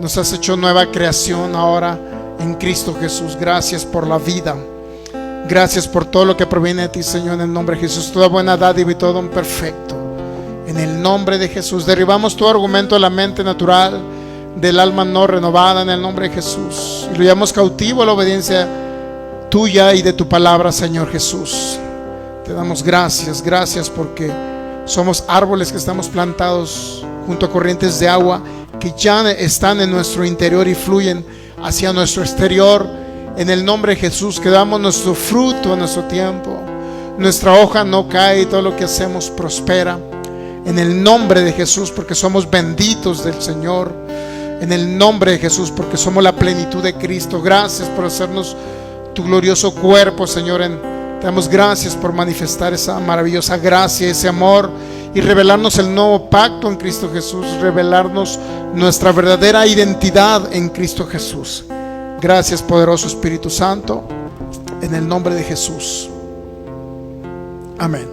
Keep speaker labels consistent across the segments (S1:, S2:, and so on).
S1: Nos has hecho nueva creación ahora en Cristo Jesús. Gracias por la vida. Gracias por todo lo que proviene de ti, Señor, en el nombre de Jesús. Toda buena dádiva y todo don perfecto. En el nombre de Jesús. Derribamos todo argumento de la mente natural, del alma no renovada, en el nombre de Jesús. Y lo llevamos cautivo a la obediencia tuya y de tu palabra, Señor Jesús. Te damos gracias. Gracias porque somos árboles que estamos plantados junto a corrientes de agua que ya están en nuestro interior y fluyen hacia nuestro exterior. En el nombre de Jesús, que damos nuestro fruto a nuestro tiempo. Nuestra hoja no cae y todo lo que hacemos prospera. En el nombre de Jesús, porque somos benditos del Señor. En el nombre de Jesús, porque somos la plenitud de Cristo. Gracias por hacernos tu glorioso cuerpo, Señor. Te damos gracias por manifestar esa maravillosa gracia, ese amor, y revelarnos el nuevo pacto en Cristo Jesús. Revelarnos nuestra verdadera identidad en Cristo Jesús. Gracias, poderoso Espíritu Santo, en el nombre de Jesús. Amén.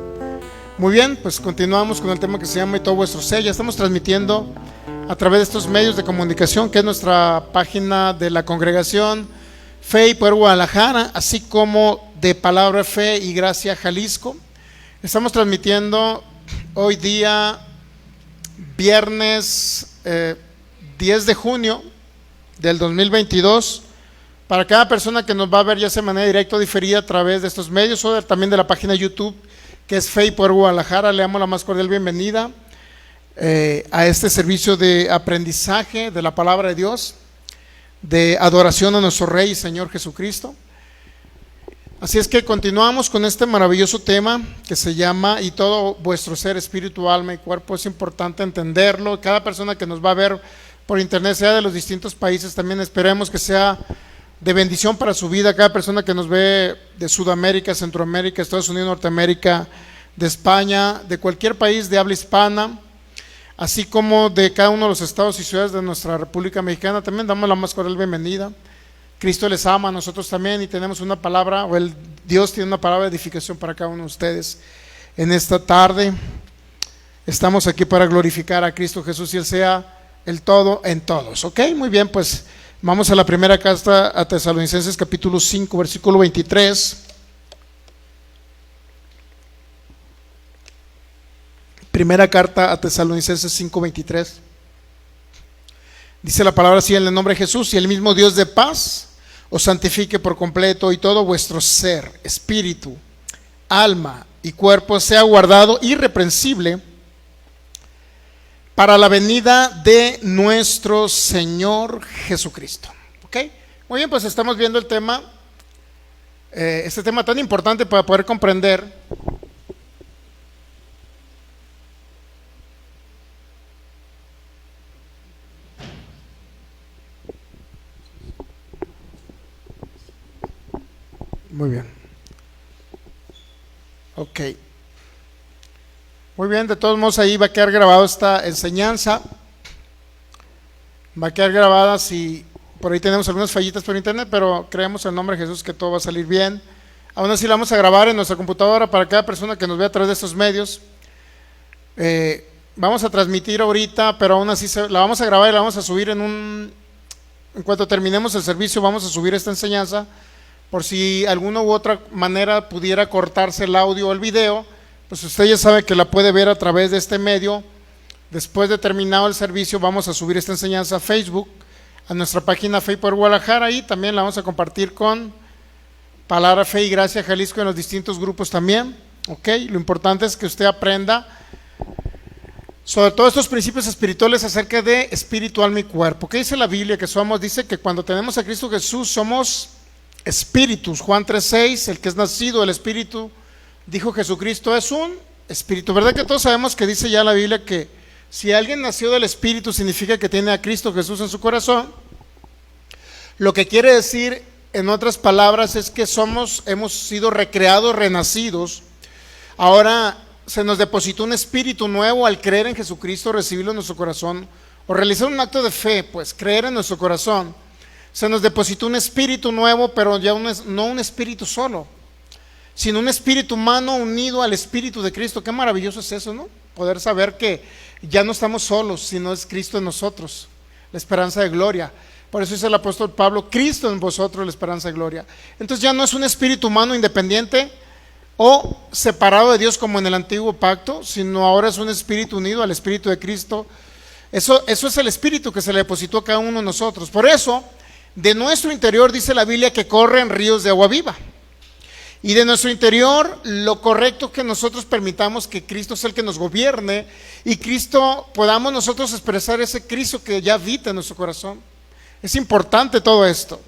S1: Muy bien, pues continuamos con el tema que se llama Y todo vuestro ser. Ya estamos transmitiendo a través de estos medios de comunicación, que es nuestra página de la congregación Fe y Poder Guadalajara, así como de Palabra Fe y Gracia Jalisco. Estamos transmitiendo hoy día viernes 10 de junio del 2022, para cada persona que nos va a ver ya sea de manera directa o diferida a través de estos medios, o también de la página de YouTube, que es Fe y Poder Guadalajara. Le damos la más cordial bienvenida a este servicio de aprendizaje de la palabra de Dios, de adoración a nuestro Rey y Señor Jesucristo. Así es que continuamos con este maravilloso tema que se llama Y todo vuestro ser, espíritu, alma y cuerpo. Es importante entenderlo. Cada persona que nos va a ver por internet, sea de los distintos países, también esperemos que sea de bendición para su vida. Cada persona que nos ve de Sudamérica, Centroamérica, Estados Unidos, Norteamérica, de España, de cualquier país de habla hispana, así como de cada uno de los estados y ciudades de nuestra República Mexicana, también damos la más cordial bienvenida. Cristo les ama, nosotros también, y tenemos una palabra, o Dios tiene una palabra de edificación para cada uno de ustedes. En esta tarde estamos aquí para glorificar a Cristo Jesús y Él sea el todo en todos. Ok, muy bien, pues vamos a la primera carta a Tesalonicenses, capítulo 5, versículo 23. Primera carta a Tesalonicenses 5, 23. Dice la palabra así: en el nombre de Jesús, y el mismo Dios de paz os santifique por completo, y todo vuestro ser, espíritu, alma y cuerpo sea guardado irreprensible para la venida de nuestro Señor Jesucristo. ¿Ok? Muy bien, pues estamos viendo el tema, este tema tan importante para poder comprender muy bien. Ok. Muy bien, de todos modos ahí va a quedar grabada esta enseñanza. Va a quedar grabada. Si por ahí tenemos algunas fallitas por internet, pero creemos en el nombre de Jesús que todo va a salir bien. Aún así la vamos a grabar en nuestra computadora para cada persona que nos vea a través de estos medios. Vamos a transmitir ahorita, pero aún así la vamos a grabar y la vamos a subir en cuanto terminemos el servicio, vamos a subir esta enseñanza. Por si alguna u otra manera pudiera cortarse el audio o el video, pues usted ya sabe que la puede ver a través de este medio. Después de terminado el servicio, vamos a subir esta enseñanza a Facebook, a nuestra página Fe y Poder Guadalajara, y también la vamos a compartir con Palabra Fe y Gracia Jalisco en los distintos grupos también. Ok, lo importante es que usted aprenda sobre todos estos principios espirituales acerca de espíritu, alma y cuerpo. ¿Qué dice la Biblia que somos? Dice que cuando tenemos a Cristo Jesús somos espíritus. Juan 3:6, el que es nacido del Espíritu, dijo Jesucristo, es un espíritu. ¿Verdad que todos sabemos que dice ya la Biblia que si alguien nació del Espíritu significa que tiene a Cristo Jesús en su corazón? Lo que quiere decir, en otras palabras, es que hemos sido recreados, renacidos. Ahora se nos depositó un espíritu nuevo al creer en Jesucristo, recibirlo en nuestro corazón, o realizar un acto de fe, pues creer en nuestro corazón. Se nos depositó un espíritu nuevo, pero ya no un espíritu solo, sino un espíritu humano unido al Espíritu de Cristo. Qué maravilloso es eso, ¿no? Poder saber que ya no estamos solos, sino es Cristo en nosotros. la esperanza de gloria. Por eso dice el apóstol Pablo, Cristo en vosotros, la esperanza de gloria. Entonces ya no es un espíritu humano independiente o separado de Dios como en el antiguo pacto, sino ahora es un espíritu unido al Espíritu de Cristo. Eso es el espíritu que se le depositó a cada uno de nosotros. Por eso, de nuestro interior dice la Biblia que corren ríos de agua viva. Y de nuestro interior, lo correcto es que nosotros permitamos que Cristo sea el que nos gobierne y Cristo, podamos nosotros expresar ese Cristo que ya habita en nuestro corazón. Es importante todo esto.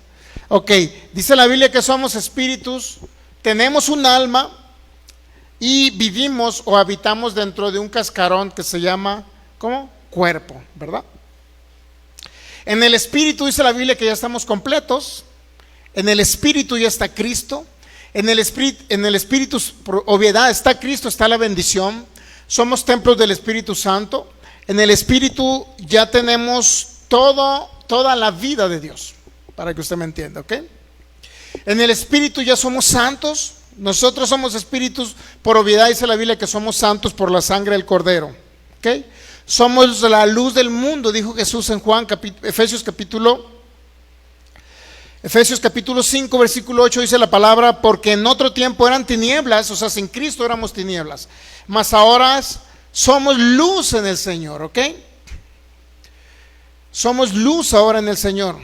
S1: Ok, dice la Biblia que somos espíritus, tenemos un alma y vivimos o habitamos dentro de un cascarón que se llama, ¿cómo? Cuerpo, ¿verdad? En el espíritu dice la Biblia que ya estamos completos, en el espíritu ya está Cristo. En el espíritu, obviedad, está Cristo, está la bendición. Somos templos del Espíritu Santo. En el espíritu ya tenemos toda la vida de Dios, para que usted me entienda, ¿ok? En el espíritu ya somos santos. Nosotros somos espíritus, por obviedad dice la Biblia que somos santos por la sangre del Cordero, ¿ok? Somos la luz del mundo, dijo Jesús en Juan, Efesios capítulo 5, versículo 8 dice la palabra, porque en otro tiempo eran tinieblas, o sea, sin Cristo éramos tinieblas, mas ahora somos luz en el Señor, ¿ok? Somos luz ahora en el Señor.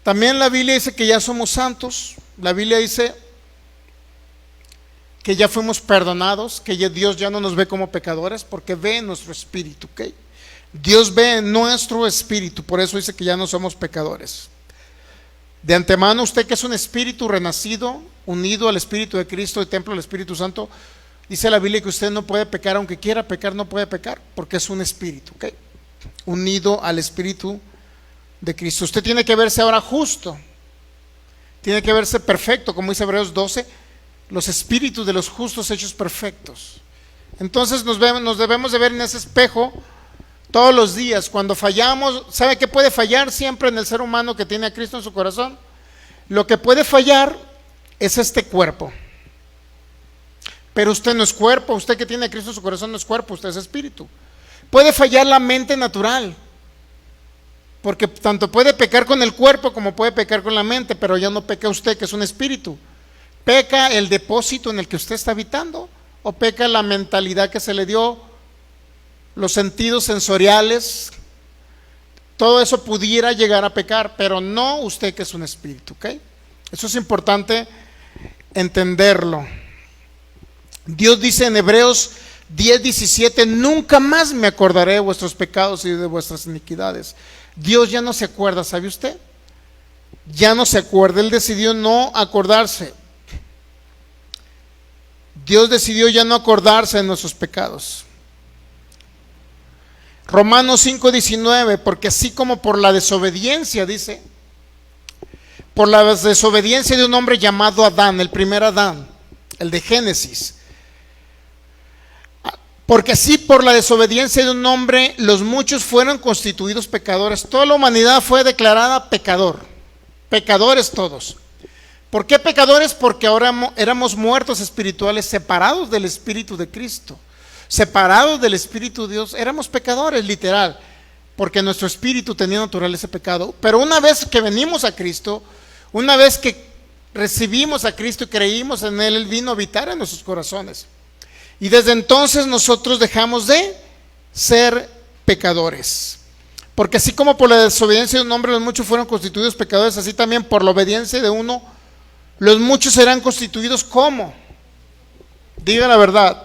S1: También la Biblia dice que ya somos santos, la Biblia dice que ya fuimos perdonados, que Dios ya no nos ve como pecadores, porque ve en nuestro espíritu, ¿ok? Dios ve en nuestro espíritu, por eso dice que ya no somos pecadores. De antemano, usted que es un espíritu renacido, unido al Espíritu de Cristo, el templo del Espíritu Santo, dice la Biblia que usted no puede pecar, aunque quiera pecar, no puede pecar, porque es un espíritu, ¿ok? Unido al Espíritu de Cristo. Usted tiene que verse ahora justo, tiene que verse perfecto, como dice Hebreos 12, los espíritus de los justos hechos perfectos. Entonces nos debemos de ver en ese espejo todos los días. Cuando fallamos, ¿sabe qué puede fallar siempre en el ser humano que tiene a Cristo en su corazón? Lo que puede fallar es este cuerpo. Pero usted no es cuerpo, usted que tiene a Cristo en su corazón no es cuerpo, usted es espíritu. Puede fallar la mente natural, porque tanto puede pecar con el cuerpo como puede pecar con la mente, pero ya no peca usted que es un espíritu. Peca el depósito en el que usted está habitando, o peca la mentalidad que se le dio, los sentidos sensoriales, todo eso pudiera llegar a pecar, pero no usted que es un espíritu, ¿ok? Eso es importante entenderlo. Dios dice en Hebreos 10:17, nunca más me acordaré de vuestros pecados y de vuestras iniquidades. Dios ya no se acuerda, ¿sabe usted? Ya no se acuerda, Él decidió no acordarse. Dios decidió ya no acordarse de nuestros pecados. Romanos 5:19, porque así como por la desobediencia, dice, por la desobediencia de un hombre llamado Adán, el primer Adán, el de Génesis, porque así por la desobediencia de un hombre los muchos fueron constituidos pecadores. Toda la humanidad fue declarada pecadores todos. ¿Por qué pecadores? Porque ahora éramos muertos espirituales, separados del Espíritu de Cristo, separados del Espíritu de Dios. Éramos pecadores, literal, porque nuestro espíritu tenía naturaleza de pecado. Pero una vez que venimos a Cristo, una vez que recibimos a Cristo y creímos en Él, Él vino a habitar en nuestros corazones. Y desde entonces nosotros dejamos de ser pecadores. Porque así como por la desobediencia de un hombre los muchos fueron constituidos pecadores, así también por la obediencia de uno los muchos serán constituidos como, diga la verdad,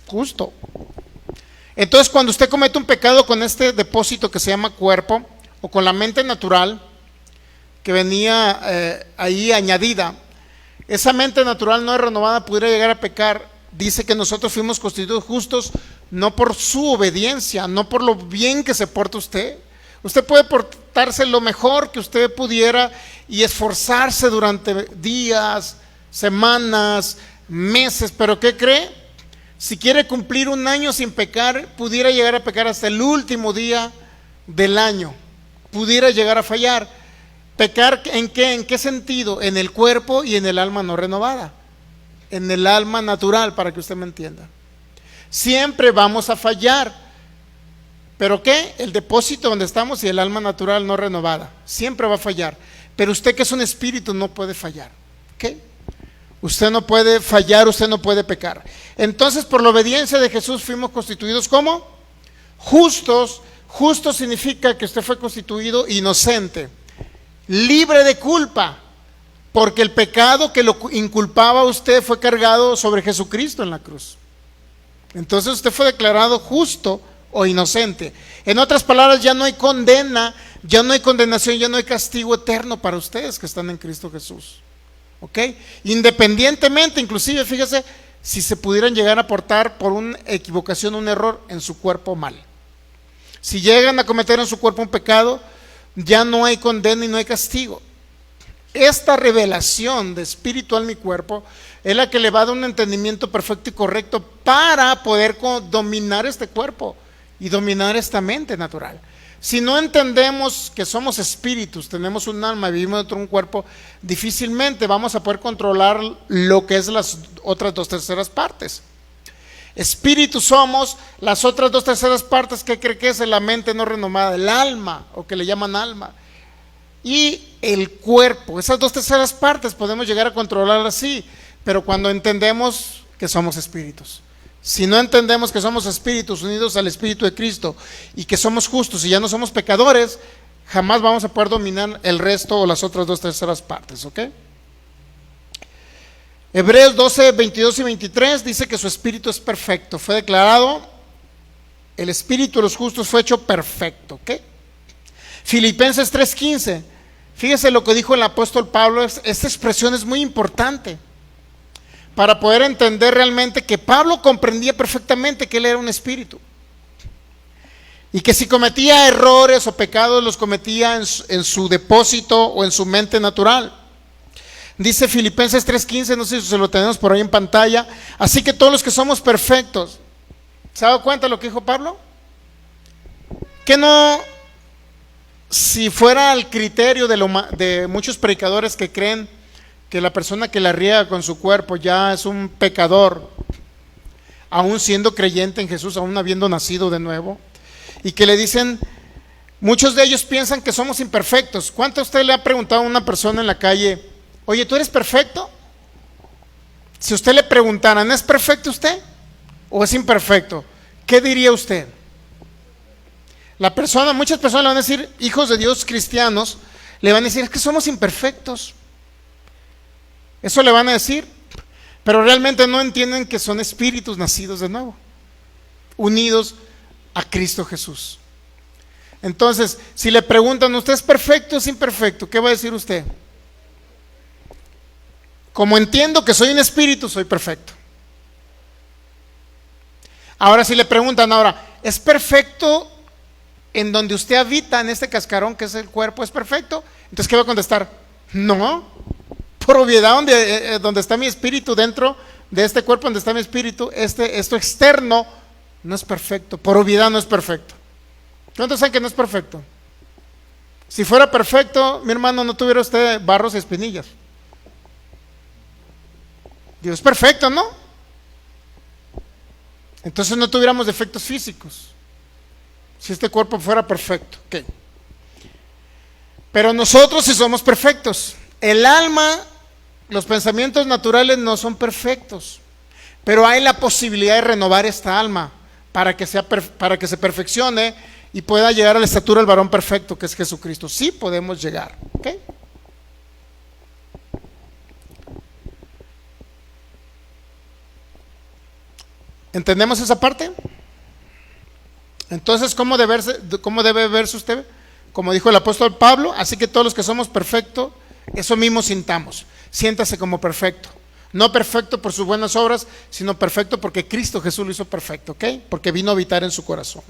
S1: justo. Entonces cuando usted comete un pecado con este depósito que se llama cuerpo, o con la mente natural que venía ahí añadida, esa mente natural no es renovada, pudiera llegar a pecar. Dice que nosotros fuimos constituidos justos no por su obediencia, no por lo bien que se porta usted. Usted puede portarse lo mejor que usted pudiera y esforzarse durante días, semanas, meses, pero ¿qué cree? Si quiere cumplir un año sin pecar, pudiera llegar a pecar hasta el último día del año, pudiera llegar a fallar. ¿Pecar en qué? ¿En qué sentido? En el cuerpo y en el alma no renovada, en el alma natural, para que usted me entienda. Siempre vamos a fallar. ¿Pero qué? El depósito donde estamos y el alma natural no renovada. Siempre va a fallar. Pero usted, que es un espíritu, no puede fallar. ¿Ok? Usted no puede fallar, usted no puede pecar. Entonces, por la obediencia de Jesús fuimos constituidos ¿cómo? Justos. Justo significa que usted fue constituido inocente, libre de culpa, porque el pecado que lo inculpaba a usted fue cargado sobre Jesucristo en la cruz. Entonces usted fue declarado justo o inocente. En otras palabras, ya no hay condena, ya no hay condenación, ya no hay castigo eterno para ustedes que están en Cristo Jesús. ¿Ok? Independientemente, inclusive, fíjese, si se pudieran llegar a portar por una equivocación, un error en su cuerpo mal. Si llegan a cometer en su cuerpo un pecado, ya no hay condena y no hay castigo. Esta revelación de espíritu alma y cuerpo es la que le va a dar un entendimiento perfecto y correcto para poder dominar este cuerpo y dominar esta mente natural. Si no entendemos que somos espíritus, tenemos un alma y vivimos dentro de un cuerpo, difícilmente vamos a poder controlar lo que es las otras 2/3 partes. Espíritu somos, las otras 2/3 partes, ¿qué cree que es? La mente no renomada, el alma, o que le llaman alma, y el cuerpo. Esas 2/3 partes podemos llegar a controlar así, pero cuando entendemos que somos espíritus. Si no entendemos que somos espíritus unidos al Espíritu de Cristo y que somos justos y ya no somos pecadores, jamás vamos a poder dominar el resto o las otras 2/3 partes, ¿ok? Hebreos 12, 22 y 23 dice que su espíritu es perfecto. Fue declarado, el espíritu de los justos fue hecho perfecto. ¿Ok? Filipenses 3:15. Fíjese lo que dijo el apóstol Pablo. Esta expresión es muy importante para poder entender realmente que Pablo comprendía perfectamente que él era un espíritu. Y que si cometía errores o pecados, los cometía en su depósito o en su mente natural. Dice Filipenses 3:15, no sé si se lo tenemos por ahí en pantalla. Así que todos los que somos perfectos, ¿se ha dado cuenta de lo que dijo Pablo? Que no, si fuera el criterio de muchos predicadores que creen que la persona que la riega con su cuerpo ya es un pecador, aún siendo creyente en Jesús, aún habiendo nacido de nuevo, y que le dicen, muchos de ellos piensan que somos imperfectos. ¿Cuánto usted le ha preguntado a una persona en la calle, oye, ¿tú eres perfecto? Si usted le preguntaran, ¿es perfecto usted o es imperfecto? ¿Qué diría usted? Muchas personas le van a decir, hijos de Dios cristianos, le van a decir, es que somos imperfectos. Eso le van a decir, pero realmente no entienden que son espíritus nacidos de nuevo, unidos a Cristo Jesús. Entonces, si le preguntan, ¿usted es perfecto o es imperfecto? ¿Qué va a decir usted? Como entiendo que soy un espíritu, soy perfecto. Ahora si le preguntan, ¿es perfecto en donde usted habita, en este cascarón que es el cuerpo, es perfecto? Entonces, ¿qué va a contestar? No, por obviedad, donde está mi espíritu, dentro de este cuerpo donde está mi espíritu, esto externo no es perfecto, por obviedad no es perfecto. ¿Cuántos saben que no es perfecto? Si fuera perfecto, mi hermano, no tuviera usted barros y espinillas. Dios es perfecto, ¿no? Entonces no tuviéramos defectos físicos si este cuerpo fuera perfecto. ¿Qué? Pero nosotros sí somos perfectos. El alma, los pensamientos naturales no son perfectos, pero hay la posibilidad de renovar esta alma para que se perfeccione y pueda llegar a la estatura del varón perfecto, que es Jesucristo. Sí podemos llegar. ¿Ok? ¿Entendemos esa parte? Entonces, ¿cómo debe verse usted? Como dijo el apóstol Pablo, así que todos los que somos perfectos, eso mismo sintamos. Siéntase como perfecto. No perfecto por sus buenas obras, sino perfecto porque Cristo Jesús lo hizo perfecto, ¿ok? Porque vino a habitar en su corazón.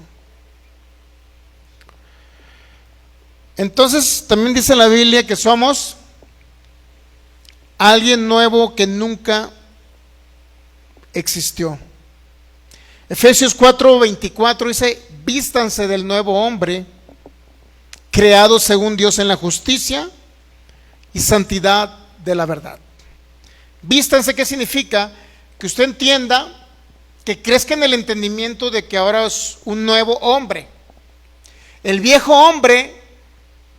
S1: Entonces, también dice la Biblia que somos alguien nuevo que nunca existió. Efesios 4:24 dice, vístanse del nuevo hombre, creado según Dios en la justicia y santidad de la verdad. Vístanse, ¿qué significa? Que usted entienda que crezca en el entendimiento de que ahora es un nuevo hombre. El viejo hombre,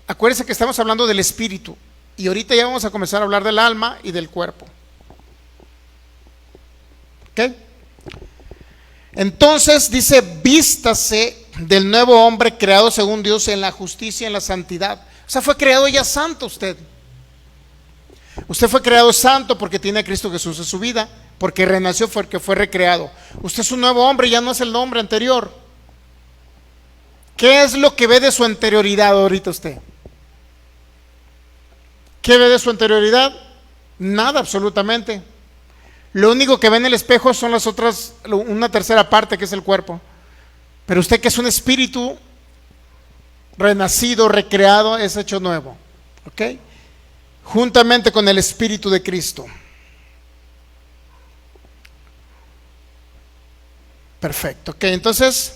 S1: acuérdense que estamos hablando del espíritu, y ahorita ya vamos a comenzar a hablar del alma y del cuerpo. ¿Ok? Entonces dice, vístase del nuevo hombre creado según Dios en la justicia y en la santidad. O sea, fue creado ya santo usted. Usted fue creado santo porque tiene a Cristo Jesús en su vida, porque renació, porque fue recreado. Usted es un nuevo hombre, ya no es el hombre anterior. ¿Qué es lo que ve de su anterioridad ahorita usted? ¿Qué ve de su anterioridad? Nada, absolutamente. Lo único que ve en el espejo son las otras, una tercera parte, que es el cuerpo. Pero usted, que es un espíritu renacido, recreado, es hecho nuevo. ¿Ok? Juntamente con el espíritu de Cristo. Perfecto. Ok, entonces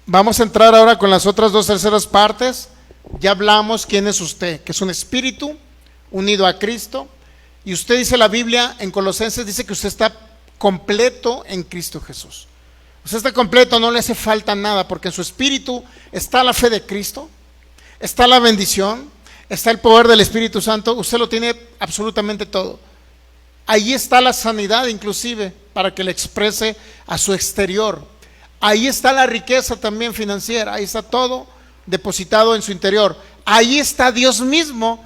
S1: vamos a entrar ahora con las otras dos terceras partes. Ya hablamos quién es usted, que es un espíritu unido a Cristo. Y usted, dice la Biblia en Colosenses, dice que usted está completo en Cristo Jesús. Usted está completo, no le hace falta nada, porque en su espíritu está la fe de Cristo, está la bendición, está el poder del Espíritu Santo. Usted lo tiene absolutamente todo. Ahí está la sanidad, inclusive, para que le exprese a su exterior. Ahí está la riqueza también financiera. Ahí está todo depositado en su interior. Ahí está Dios mismo.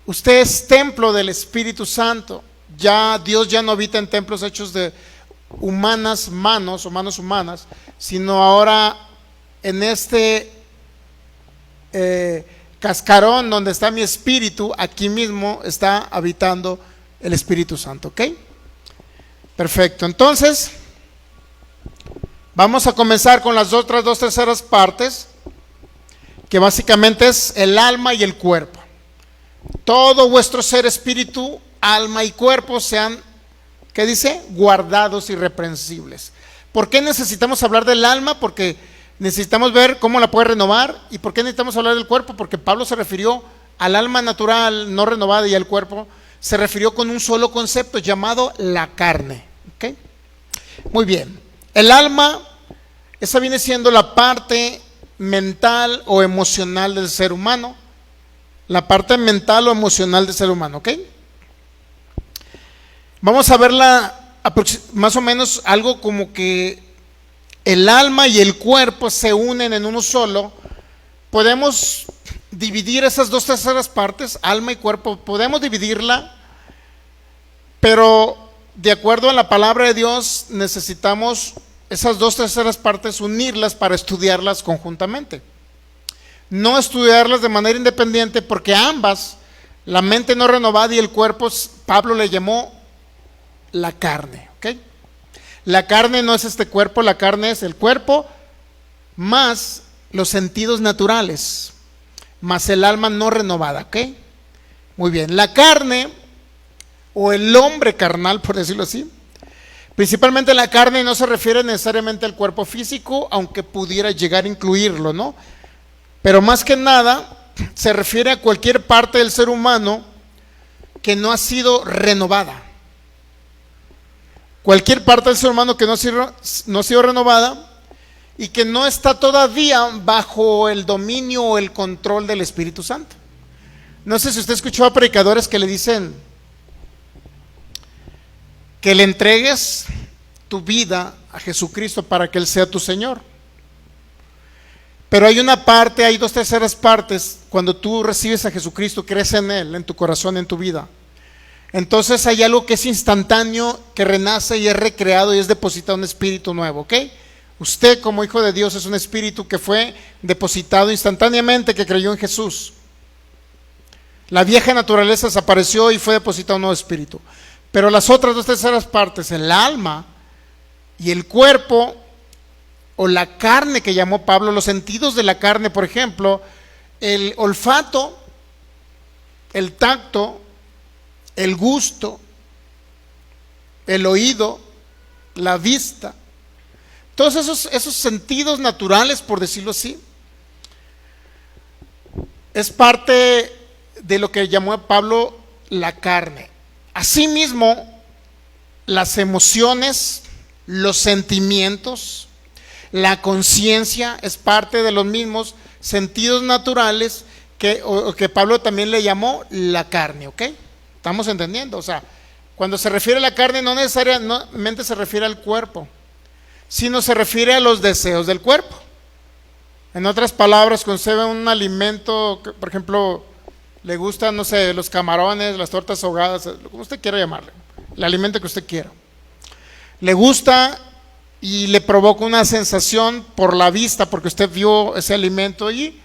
S1: Usted es templo del Espíritu Santo. Ya Dios ya no habita en templos hechos de humanas manos o manos humanas, sino ahora en este cascarón donde está mi espíritu, aquí mismo está habitando el Espíritu Santo. ¿Ok? Perfecto. Entonces vamos a comenzar con las otras dos terceras partes, que básicamente es el alma y el cuerpo. Todo vuestro ser, espíritu, alma y cuerpo sean, ¿qué dice? Guardados irreprensibles. ¿Por qué necesitamos hablar del alma? Porque necesitamos ver cómo la puede renovar. ¿Y por qué necesitamos hablar del cuerpo? Porque Pablo se refirió al alma natural no renovada, y al cuerpo se refirió con un solo concepto llamado la carne. ¿Ok? Muy bien. El alma, esa viene siendo la parte mental o emocional del ser humano. La parte mental o emocional del ser humano. ¿Ok? Vamos a verla más o menos algo como que el alma y el cuerpo se unen en uno solo. Podemos dividir esas dos terceras partes, alma y cuerpo, podemos dividirla, pero de acuerdo a la palabra de Dios necesitamos esas dos terceras partes unirlas para estudiarlas conjuntamente. No estudiarlas de manera independiente, porque ambas, la mente no renovada y el cuerpo, Pablo le llamó la carne. ¿Ok? La carne no es este cuerpo, la carne es el cuerpo más los sentidos naturales, más el alma no renovada. ¿Ok? Muy bien. La carne o el hombre carnal, por decirlo así, principalmente la carne no se refiere necesariamente al cuerpo físico, aunque pudiera llegar a incluirlo, ¿no? Pero más que nada se refiere a cualquier parte del ser humano que no ha sido renovada. Cualquier parte del ser humano que no ha sido renovada y que no está todavía bajo el dominio o el control del Espíritu Santo. No sé si usted escuchó a predicadores que le dicen que le entregues tu vida a Jesucristo para que Él sea tu Señor. Pero hay una parte, hay dos terceras partes. Cuando tú recibes a Jesucristo, crees en Él, en tu corazón, en tu vida. Entonces hay algo que es instantáneo, que renace y es recreado y es depositado un espíritu nuevo. ¿Ok? Usted, como hijo de Dios, es un espíritu que fue depositado instantáneamente, que creyó en Jesús. La vieja naturaleza desapareció y fue depositado un nuevo espíritu. Pero las otras dos terceras partes, el alma y el cuerpo, o la carne que llamó Pablo, los sentidos de la carne, por ejemplo, el olfato, el tacto, el gusto, el oído, la vista, todos esos sentidos naturales, por decirlo así, es parte de lo que llamó Pablo la carne. Asimismo, las emociones, los sentimientos, la conciencia es parte de los mismos sentidos naturales que Pablo también le llamó la carne, ¿ok? ¿Estamos entendiendo? O sea, cuando se refiere a la carne no necesariamente se refiere al cuerpo, sino se refiere a los deseos del cuerpo. En otras palabras, cuando usted ve un alimento, por ejemplo, le gustan, no sé, los camarones, las tortas ahogadas, como usted quiera llamarle, el alimento que usted quiera. Le gusta y le provoca una sensación por la vista, porque usted vio ese alimento y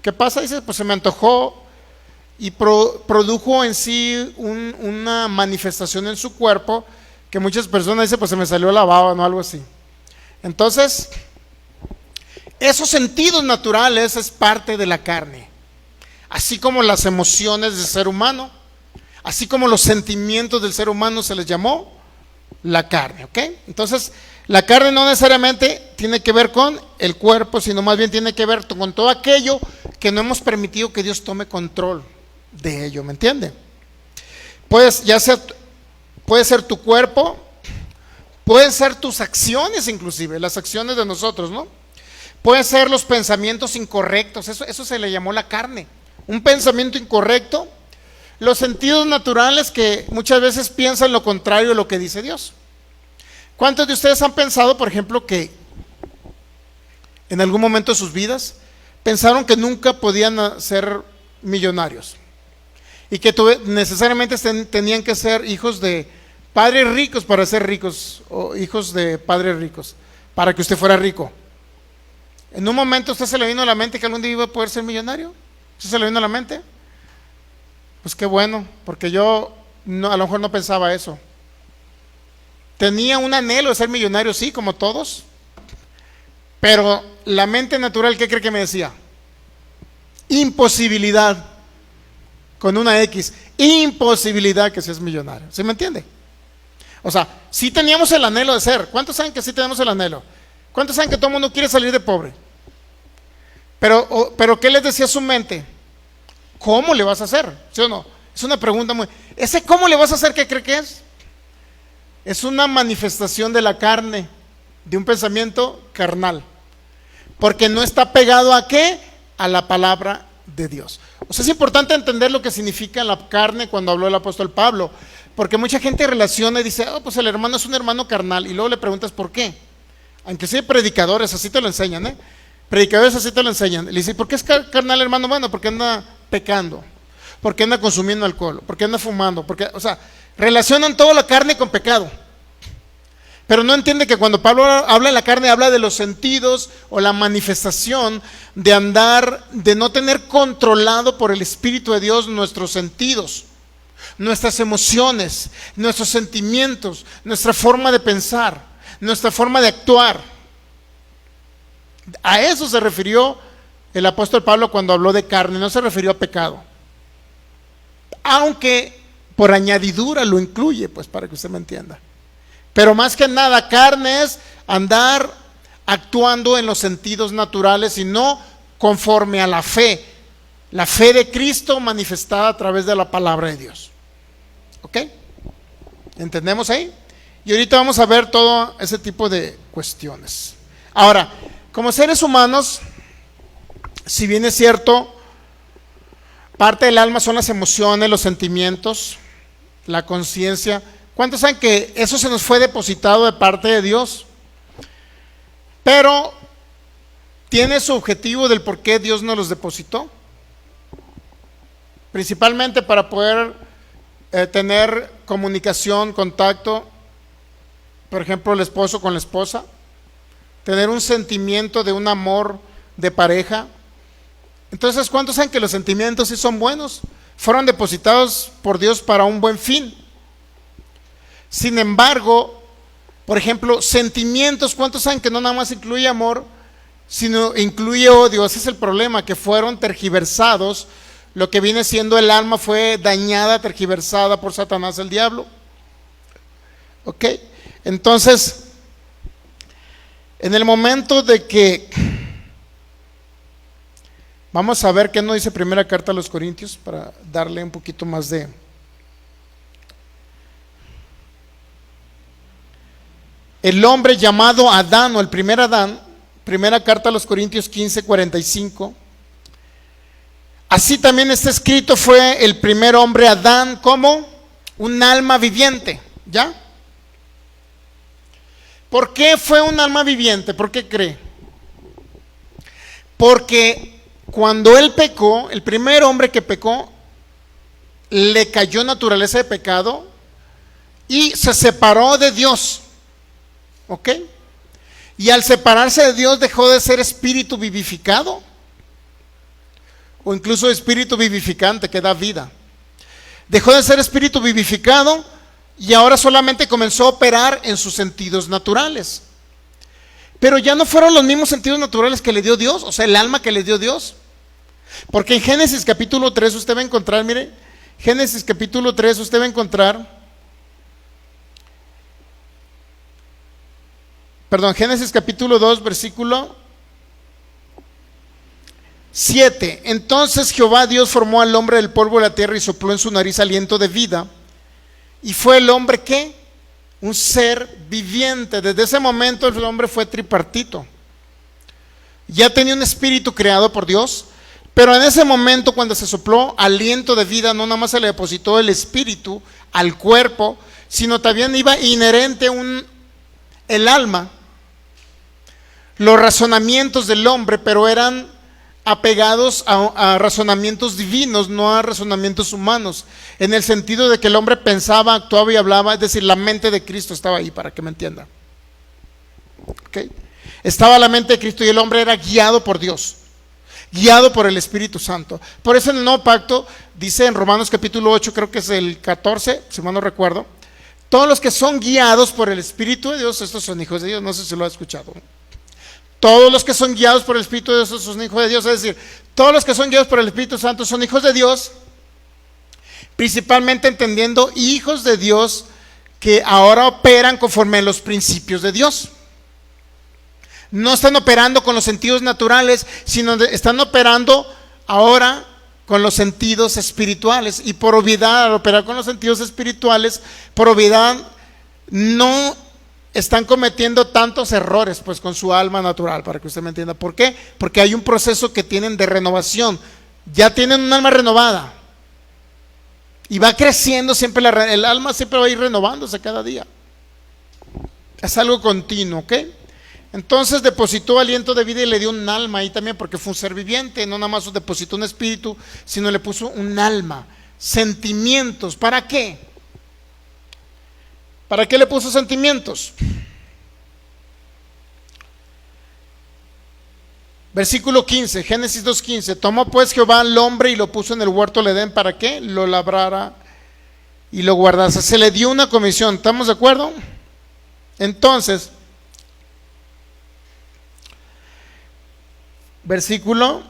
S1: ¿qué pasa? Dice, pues se me antojó y produjo en sí una manifestación en su cuerpo que muchas personas dicen, pues se me salió la baba, ¿no? Algo así. Entonces, esos sentidos naturales es parte de la carne, así como las emociones del ser humano, así como los sentimientos del ser humano se les llamó la carne, ¿ok? Entonces, la carne no necesariamente tiene que ver con el cuerpo, sino más bien tiene que ver con todo aquello que no hemos permitido que Dios tome control de ello, ¿me entiende? Pues ya sea, puede ser tu cuerpo, pueden ser tus acciones inclusive, las acciones de nosotros, ¿no? Pueden ser los pensamientos incorrectos, eso se le llamó la carne, un pensamiento incorrecto, los sentidos naturales que muchas veces piensan lo contrario de lo que dice Dios. ¿Cuántos de ustedes han pensado, por ejemplo, que en algún momento de sus vidas pensaron que nunca podían ser millonarios y que necesariamente tenían que ser hijos de padres ricos para ser ricos, o hijos de padres ricos para que usted fuera rico? ¿En un momento a usted se le vino a la mente que algún día iba a poder ser millonario? ¿Usted se le vino a la mente? Pues qué bueno, porque yo a lo mejor no pensaba eso. Tenía un anhelo de ser millonario, sí, como todos, pero la mente natural, ¿qué cree que me decía? Imposibilidad, con una X, imposibilidad que seas millonario. ¿Sí me entiende? O sea, sí teníamos el anhelo de ser. ¿Cuántos saben que sí tenemos el anhelo? ¿Cuántos saben que todo el mundo quiere salir de pobre? Pero ¿qué les decía su mente? ¿Cómo le vas a hacer? ¿Sí o no? Es una pregunta muy... ¿Ese cómo le vas a hacer qué cree que es? Es una manifestación de la carne, de un pensamiento carnal, porque no está pegado ¿a qué? A la palabra de Dios. O sea, es importante entender lo que significa la carne cuando habló el apóstol Pablo, porque mucha gente relaciona y dice, oh, pues el hermano es un hermano carnal, y luego le preguntas por qué. Aunque sea predicadores, así te lo enseñan, ¿eh? Predicadores así te lo enseñan. Le dice, ¿por qué es carnal, hermano? Bueno, porque anda pecando, porque anda consumiendo alcohol, porque anda fumando, porque, o sea, relacionan toda la carne con pecado. Pero no entiende que cuando Pablo habla de la carne, habla de los sentidos o la manifestación de andar, de no tener controlado por el Espíritu de Dios nuestros sentidos, nuestras emociones, nuestros sentimientos, nuestra forma de pensar, nuestra forma de actuar. A eso se refirió el apóstol Pablo cuando habló de carne, no se refirió a pecado. Aunque por añadidura lo incluye, pues para que usted me entienda. Pero más que nada, carne es andar actuando en los sentidos naturales y no conforme a la fe de Cristo manifestada a través de la palabra de Dios. ¿Ok? ¿Entendemos ahí? Y ahorita vamos a ver todo ese tipo de cuestiones. Ahora, como seres humanos, si bien es cierto, parte del alma son las emociones, los sentimientos, la conciencia. ¿Cuántos saben que eso se nos fue depositado de parte de Dios? Pero tiene su objetivo del por qué Dios nos los depositó. Principalmente para poder tener comunicación, contacto, por ejemplo, el esposo con la esposa, tener un sentimiento de un amor de pareja. Entonces, ¿cuántos saben que los sentimientos sí son buenos? Fueron depositados por Dios para un buen fin. Sin embargo, por ejemplo, sentimientos, ¿cuántos saben que no nada más incluye amor, sino incluye odio? Ese es el problema, que fueron tergiversados. Lo que viene siendo el alma fue dañada, tergiversada por Satanás, el diablo. ¿Ok? Entonces, en el momento de que vamos a ver qué nos dice primera carta a los Corintios para darle un poquito más de... el hombre llamado Adán, o el primer Adán, primera carta a los Corintios 15:45. Así también está escrito, fue el primer hombre Adán como un alma viviente, ¿ya? ¿Por qué fue un alma viviente? ¿Por qué cree? Porque cuando él pecó, el primer hombre que pecó, le cayó naturaleza de pecado y se separó de Dios, ¿ok? Y al separarse de Dios dejó de ser espíritu vivificado, o incluso espíritu vivificante que da vida. Dejó de ser espíritu vivificado y ahora solamente comenzó a operar en sus sentidos naturales. Pero ya no fueron los mismos sentidos naturales que le dio Dios, o sea, el alma que le dio Dios. Porque en Génesis capítulo 3 usted va a encontrar, mire, Génesis capítulo 3 usted va a encontrar, Génesis capítulo 2 versículo 7. Entonces Jehová Dios formó al hombre del polvo de la tierra y sopló en su nariz aliento de vida. Y fue el hombre, ¿qué? Un ser viviente. Desde ese momento el hombre fue tripartito. Ya tenía un espíritu creado por Dios, pero en ese momento cuando se sopló aliento de vida, no nada más se le depositó el espíritu al cuerpo, sino también iba inherente el alma, los razonamientos del hombre, pero eran apegados a razonamientos divinos, no a razonamientos humanos, en el sentido de que el hombre pensaba, actuaba y hablaba, es decir, la mente de Cristo estaba ahí, para que me entienda. ¿Okay? Estaba la mente de Cristo y el hombre era guiado por Dios, guiado por el Espíritu Santo. Por eso en el Nuevo Pacto dice en Romanos capítulo 8, creo que es el 14, si mal no recuerdo, todos los que son guiados por el Espíritu de Dios, estos son hijos de Dios. No sé si lo ha escuchado. Todos los que son guiados por el Espíritu de Dios, estos son hijos de Dios. Es decir, todos los que son guiados por el Espíritu Santo son hijos de Dios, principalmente entendiendo hijos de Dios que ahora operan conforme a los principios de Dios. No están operando con los sentidos naturales, sino están operando ahora con los sentidos espirituales. Y por obviedad, al operar con los sentidos espirituales, por obviedad no están cometiendo tantos errores pues con su alma natural, para que usted me entienda. ¿Por qué? Porque hay un proceso que tienen de renovación. Ya tienen un alma renovada y va creciendo siempre, el alma siempre va a ir renovándose cada día. Es algo continuo, ¿ok? Entonces depositó aliento de vida y le dio un alma ahí también, porque fue un ser viviente. No nada más depositó un espíritu, sino le puso un alma, sentimientos. ¿Para qué? ¿Para qué le puso sentimientos? Versículo 15, Génesis 2:15. Tomó pues Jehová al hombre y lo puso en el huerto del Edén. ¿Para qué? Lo labrara y lo guardase. Se le dio una comisión. ¿Estamos de acuerdo? Entonces, versículo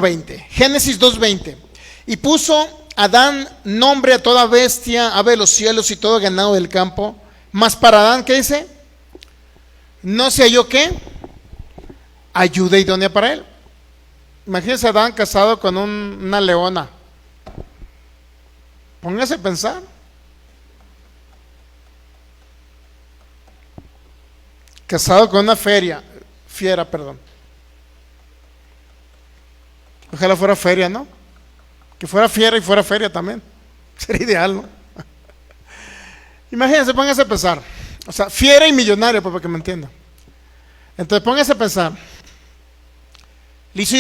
S1: 20, Génesis 2:20. Y puso Adán nombre a toda bestia, ave de los cielos y todo ganado del campo. Mas para Adán, ¿qué dice? No se halló, ¿qué? Ayuda idónea para él. Imagínense a Adán casado con una leona. Póngase a pensar. Casado con una fiera, perdón. Ojalá fuera feria, ¿no? Que fuera fiera y fuera feria también. Sería ideal, ¿no? Imagínense, pónganse a pensar. O sea, fiera y millonaria, para que me entienda. Entonces, pónganse a pensar. Le hizo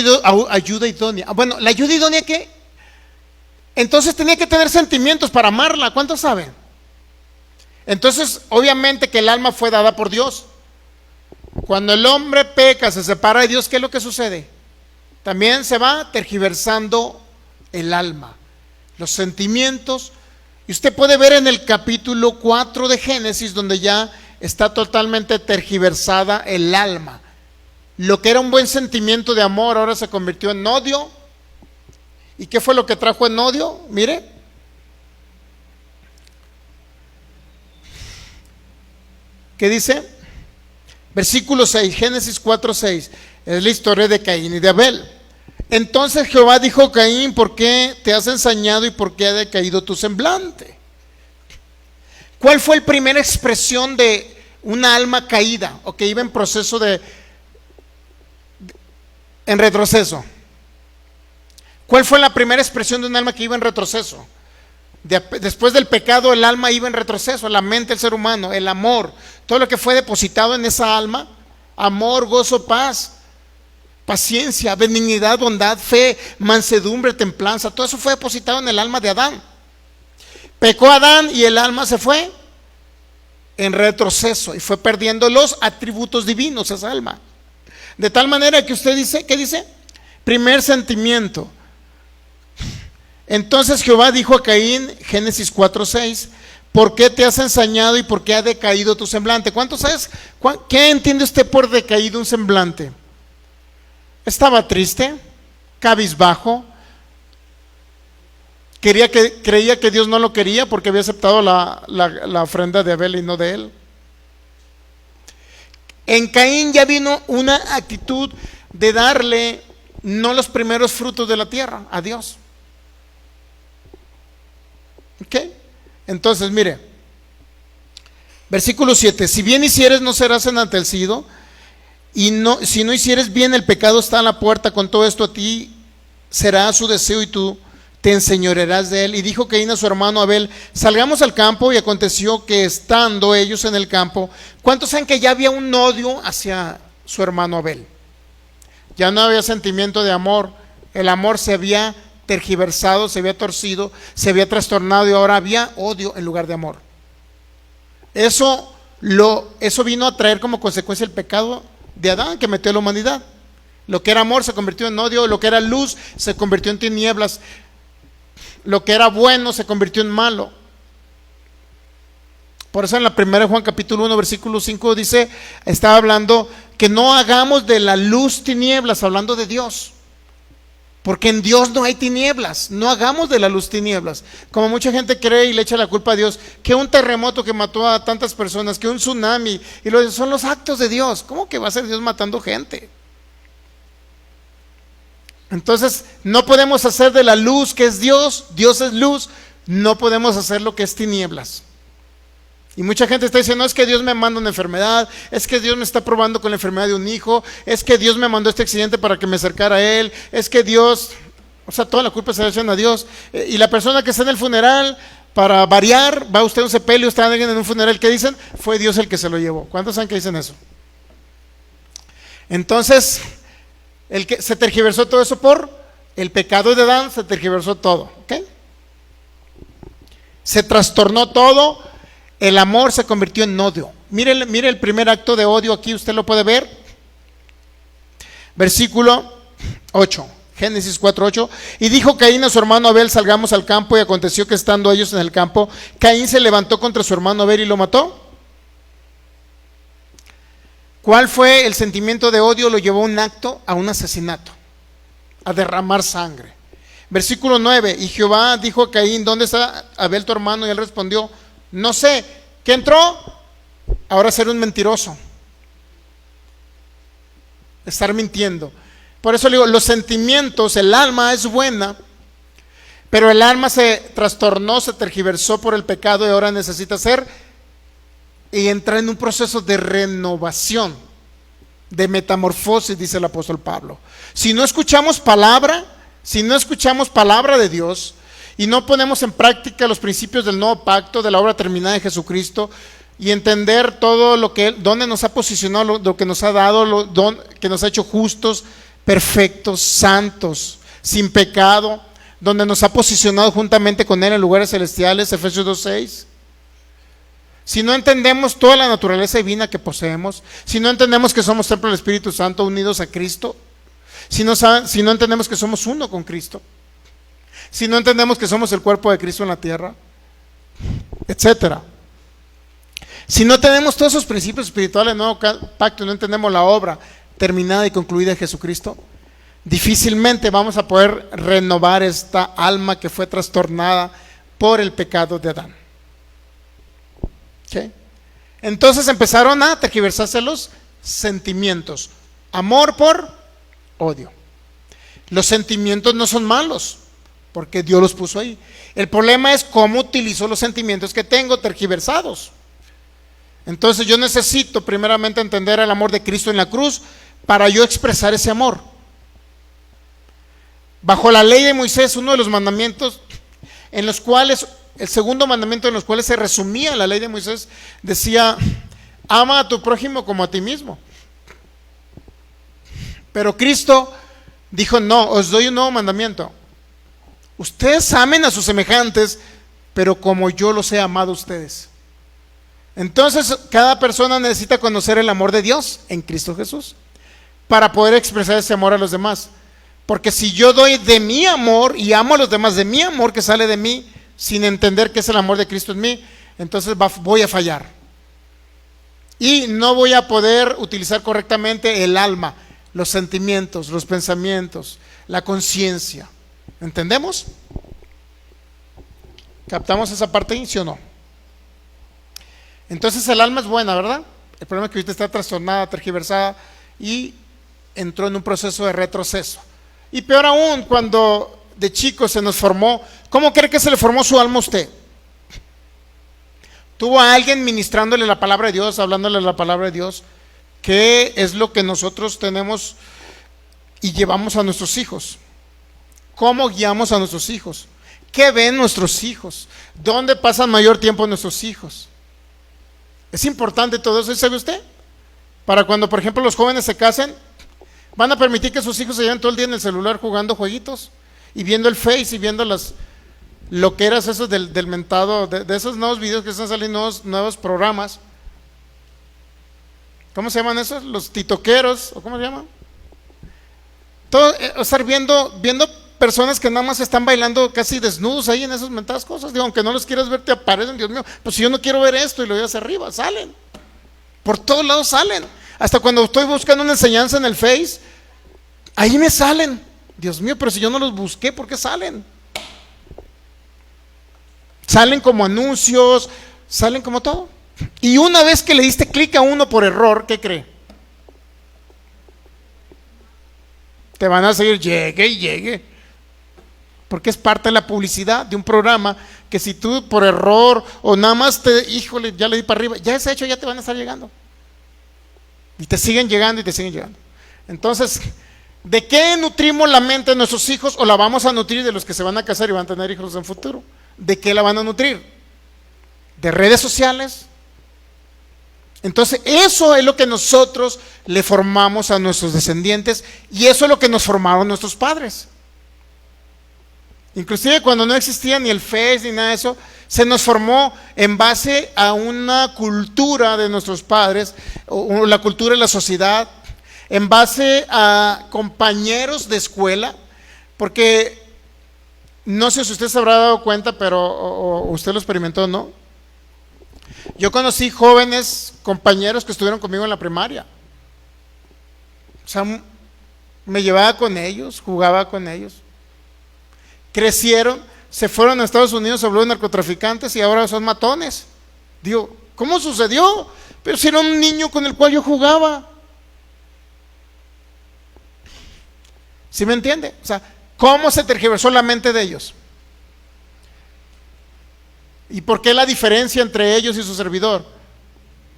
S1: ayuda idónea. Bueno, ¿la ayuda idónea qué? Entonces tenía que tener sentimientos para amarla. ¿Cuántos saben? Entonces, obviamente que el alma fue dada por Dios. Cuando el hombre peca, se separa de Dios, ¿qué es lo que sucede? También se va tergiversando el alma, los sentimientos. Y usted puede ver en el capítulo 4 de Génesis, donde ya está totalmente tergiversada el alma. Lo que era un buen sentimiento de amor ahora se convirtió en odio. ¿Y qué fue lo que trajo en odio? Mire, ¿qué dice? Versículo 6, Génesis 4:6. Es la historia de Caín y de Abel. Entonces Jehová dijo a Caín: ¿por qué te has ensañado y por qué ha decaído tu semblante? ¿Cuál fue la primera expresión de una alma caída o que iba en proceso en retroceso? ¿Cuál fue la primera expresión de un alma que iba en retroceso? Después del pecado, el alma iba en retroceso, la mente del ser humano, el amor, todo lo que fue depositado en esa alma, amor, gozo, paz, paciencia, benignidad, bondad, fe, mansedumbre, templanza, todo eso fue depositado en el alma de Adán. Pecó Adán y el alma se fue en retroceso y fue perdiendo los atributos divinos esa alma. De tal manera que usted dice, ¿qué dice? Primer sentimiento. Entonces Jehová dijo a Caín, Génesis 4:6, ¿por qué te has ensañado y por qué ha decaído tu semblante? ¿Cuánto sabes? ¿Qué entiende usted por decaído un semblante? Estaba triste, cabizbajo, creía que Dios no lo quería porque había aceptado la ofrenda de Abel y no de él. En Caín ya vino una actitud de darle no los primeros frutos de la tierra a Dios. ¿Ok? Entonces mire, versículo 7, si bien hicieres no serás enaltecido, y si no hicieres bien, el pecado está a la puerta, con todo esto a ti será su deseo y tú te enseñorearás de él. Y dijo Caín a su hermano Abel: salgamos al campo. Y aconteció que estando ellos en el campo, ¿cuántos saben que ya había un odio hacia su hermano Abel? Ya no había sentimiento de amor, el amor se había tergiversado, se había torcido, se había trastornado y ahora había odio en lugar de amor. Eso vino a traer como consecuencia el pecado de Adán que metió a la humanidad. Lo que era amor se convirtió en odio, lo que era luz se convirtió en tinieblas, lo que era bueno se convirtió en malo. Por eso en la primera Juan capítulo 1 versículo 5 dice, estaba hablando que no hagamos de la luz tinieblas, hablando de Dios, porque en Dios no hay tinieblas. No hagamos de la luz tinieblas, como mucha gente cree y le echa la culpa a Dios, que un terremoto que mató a tantas personas, que un tsunami, y son los actos de Dios. ¿Cómo que va a ser Dios matando gente? Entonces no podemos hacer de la luz que es Dios, Dios es luz, no podemos hacer lo que es tinieblas. Y mucha gente está diciendo: es que Dios me manda una enfermedad, es que Dios me está probando con la enfermedad de un hijo, es que Dios me mandó este accidente para que me acercara a él, es que Dios, o sea, toda la culpa se la echan a Dios. Y la persona que está en el funeral, para variar, va usted a un sepelio, está alguien en un funeral, ¿qué dicen? Fue Dios el que se lo llevó. ¿Cuántos saben que dicen eso? Entonces, el que se tergiversó todo eso por el pecado de Adán, se tergiversó todo, ¿ok? Se trastornó todo. El amor se convirtió en odio. Mire el primer acto de odio aquí, usted lo puede ver. Versículo 8, Génesis 4:8. Y dijo Caín a su hermano Abel: salgamos al campo. Y aconteció que estando ellos en el campo, Caín se levantó contra su hermano Abel y lo mató. ¿Cuál fue el sentimiento de odio? Lo llevó a un acto, a un asesinato, a derramar sangre. Versículo 9. Y Jehová dijo a Caín: ¿dónde está Abel tu hermano? Y él respondió: no sé. ¿Qué entró? Ahora ser un mentiroso, estar mintiendo. Por eso le digo, los sentimientos, el alma es buena, pero el alma se trastornó, se tergiversó por el pecado y ahora necesita ser y entrar en un proceso de renovación, de metamorfosis, dice el apóstol Pablo. Si no escuchamos palabra de Dios, y no ponemos en práctica los principios del nuevo pacto, de la obra terminada de Jesucristo, y entender todo lo que donde nos ha posicionado, lo que nos ha dado, que nos ha hecho justos, perfectos, santos, sin pecado, donde nos ha posicionado juntamente con Él en lugares celestiales, Efesios 2:6. Si no entendemos toda la naturaleza divina que poseemos, si no entendemos que somos templo del Espíritu Santo unidos a Cristo, si no entendemos que somos uno con Cristo, si no entendemos que somos el cuerpo de Cristo en la tierra, etcétera. Si no tenemos todos esos principios espirituales del nuevo pacto, no entendemos la obra terminada y concluida de Jesucristo, difícilmente vamos a poder renovar esta alma que fue trastornada por el pecado de Adán. ¿Okay? Entonces empezaron a tergiversarse los sentimientos. Amor por odio. Los sentimientos no son malos, porque Dios los puso ahí. El problema es cómo utilizo los sentimientos que tengo tergiversados. Entonces yo necesito primeramente entender el amor de Cristo en la cruz para yo expresar ese amor. Bajo la ley de Moisés, uno de los mandamientos en los cuales, el segundo mandamiento en los cuales se resumía la ley de Moisés, decía: ama a tu prójimo como a ti mismo. Pero Cristo dijo: no, os doy un nuevo mandamiento. Ustedes amen a sus semejantes, pero como yo los he amado a ustedes. Entonces, cada persona necesita conocer el amor de Dios en Cristo Jesús para poder expresar ese amor a los demás. Porque si yo doy de mi amor y amo a los demás de mi amor que sale de mí, sin entender que es el amor de Cristo en mí, entonces voy a fallar. Y no voy a poder utilizar correctamente el alma, los sentimientos, los pensamientos, la conciencia. ¿Entendemos? ¿Captamos esa parte, sí o no? Entonces el alma es buena, ¿verdad? El problema es que ahorita está trastornada, tergiversada y entró en un proceso de retroceso. Y peor aún, cuando de chico se nos formó, ¿cómo cree que se le formó su alma a usted? Tuvo a alguien ministrándole la palabra de Dios, hablándole la palabra de Dios, que es lo que nosotros tenemos y llevamos a nuestros hijos. ¿Cómo guiamos a nuestros hijos? ¿Qué ven nuestros hijos? ¿Dónde pasan mayor tiempo nuestros hijos? Es importante todo eso, ¿sabe usted? Para cuando, por ejemplo, los jóvenes se casen, van a permitir que sus hijos se lleven todo el día en el celular jugando jueguitos y viendo el Face y viendo lo que eras eso del mentado, de esos nuevos videos que están saliendo, nuevos programas. ¿Cómo se llaman esos? Los titoqueros, ¿o cómo se llaman? Todo, estar viendo personas que nada más están bailando casi desnudos ahí en esas mentadas cosas. Digo, aunque no los quieras ver, te aparecen, Dios mío. Pues si yo no quiero ver esto y lo veo hacia arriba, salen. Por todos lados salen. Hasta cuando estoy buscando una enseñanza en el Face, ahí me salen. Dios mío, pero si yo no los busqué, ¿por qué salen? Salen como anuncios, salen como todo. Y una vez que le diste clic a uno por error, ¿qué cree? Te van a seguir, llegue y llegue. Porque es parte de la publicidad de un programa que si tú por error o nada más híjole, ya le di para arriba, ya es hecho, ya te van a estar llegando. Y te siguen llegando y te siguen llegando. Entonces, ¿de qué nutrimos la mente de nuestros hijos o la vamos a nutrir de los que se van a casar y van a tener hijos en futuro? ¿De qué la van a nutrir? ¿De redes sociales? Entonces, eso es lo que nosotros le formamos a nuestros descendientes y eso es lo que nos formaron nuestros padres. Inclusive cuando no existía ni el Face ni nada de eso, se nos formó en base a una cultura de nuestros padres, o la cultura de la sociedad, en base a compañeros de escuela, porque no sé si usted se habrá dado cuenta, pero o usted lo experimentó, ¿no? Yo conocí jóvenes compañeros que estuvieron conmigo en la primaria. O sea, me llevaba con ellos, jugaba con ellos. Crecieron, se fueron a Estados Unidos, se volvieron narcotraficantes y ahora son matones. Digo, ¿cómo sucedió? Pero si era un niño con el cual yo jugaba. ¿Sí me entiende? O sea, ¿cómo se tergiversó la mente de ellos? ¿Y por qué la diferencia entre ellos y su servidor?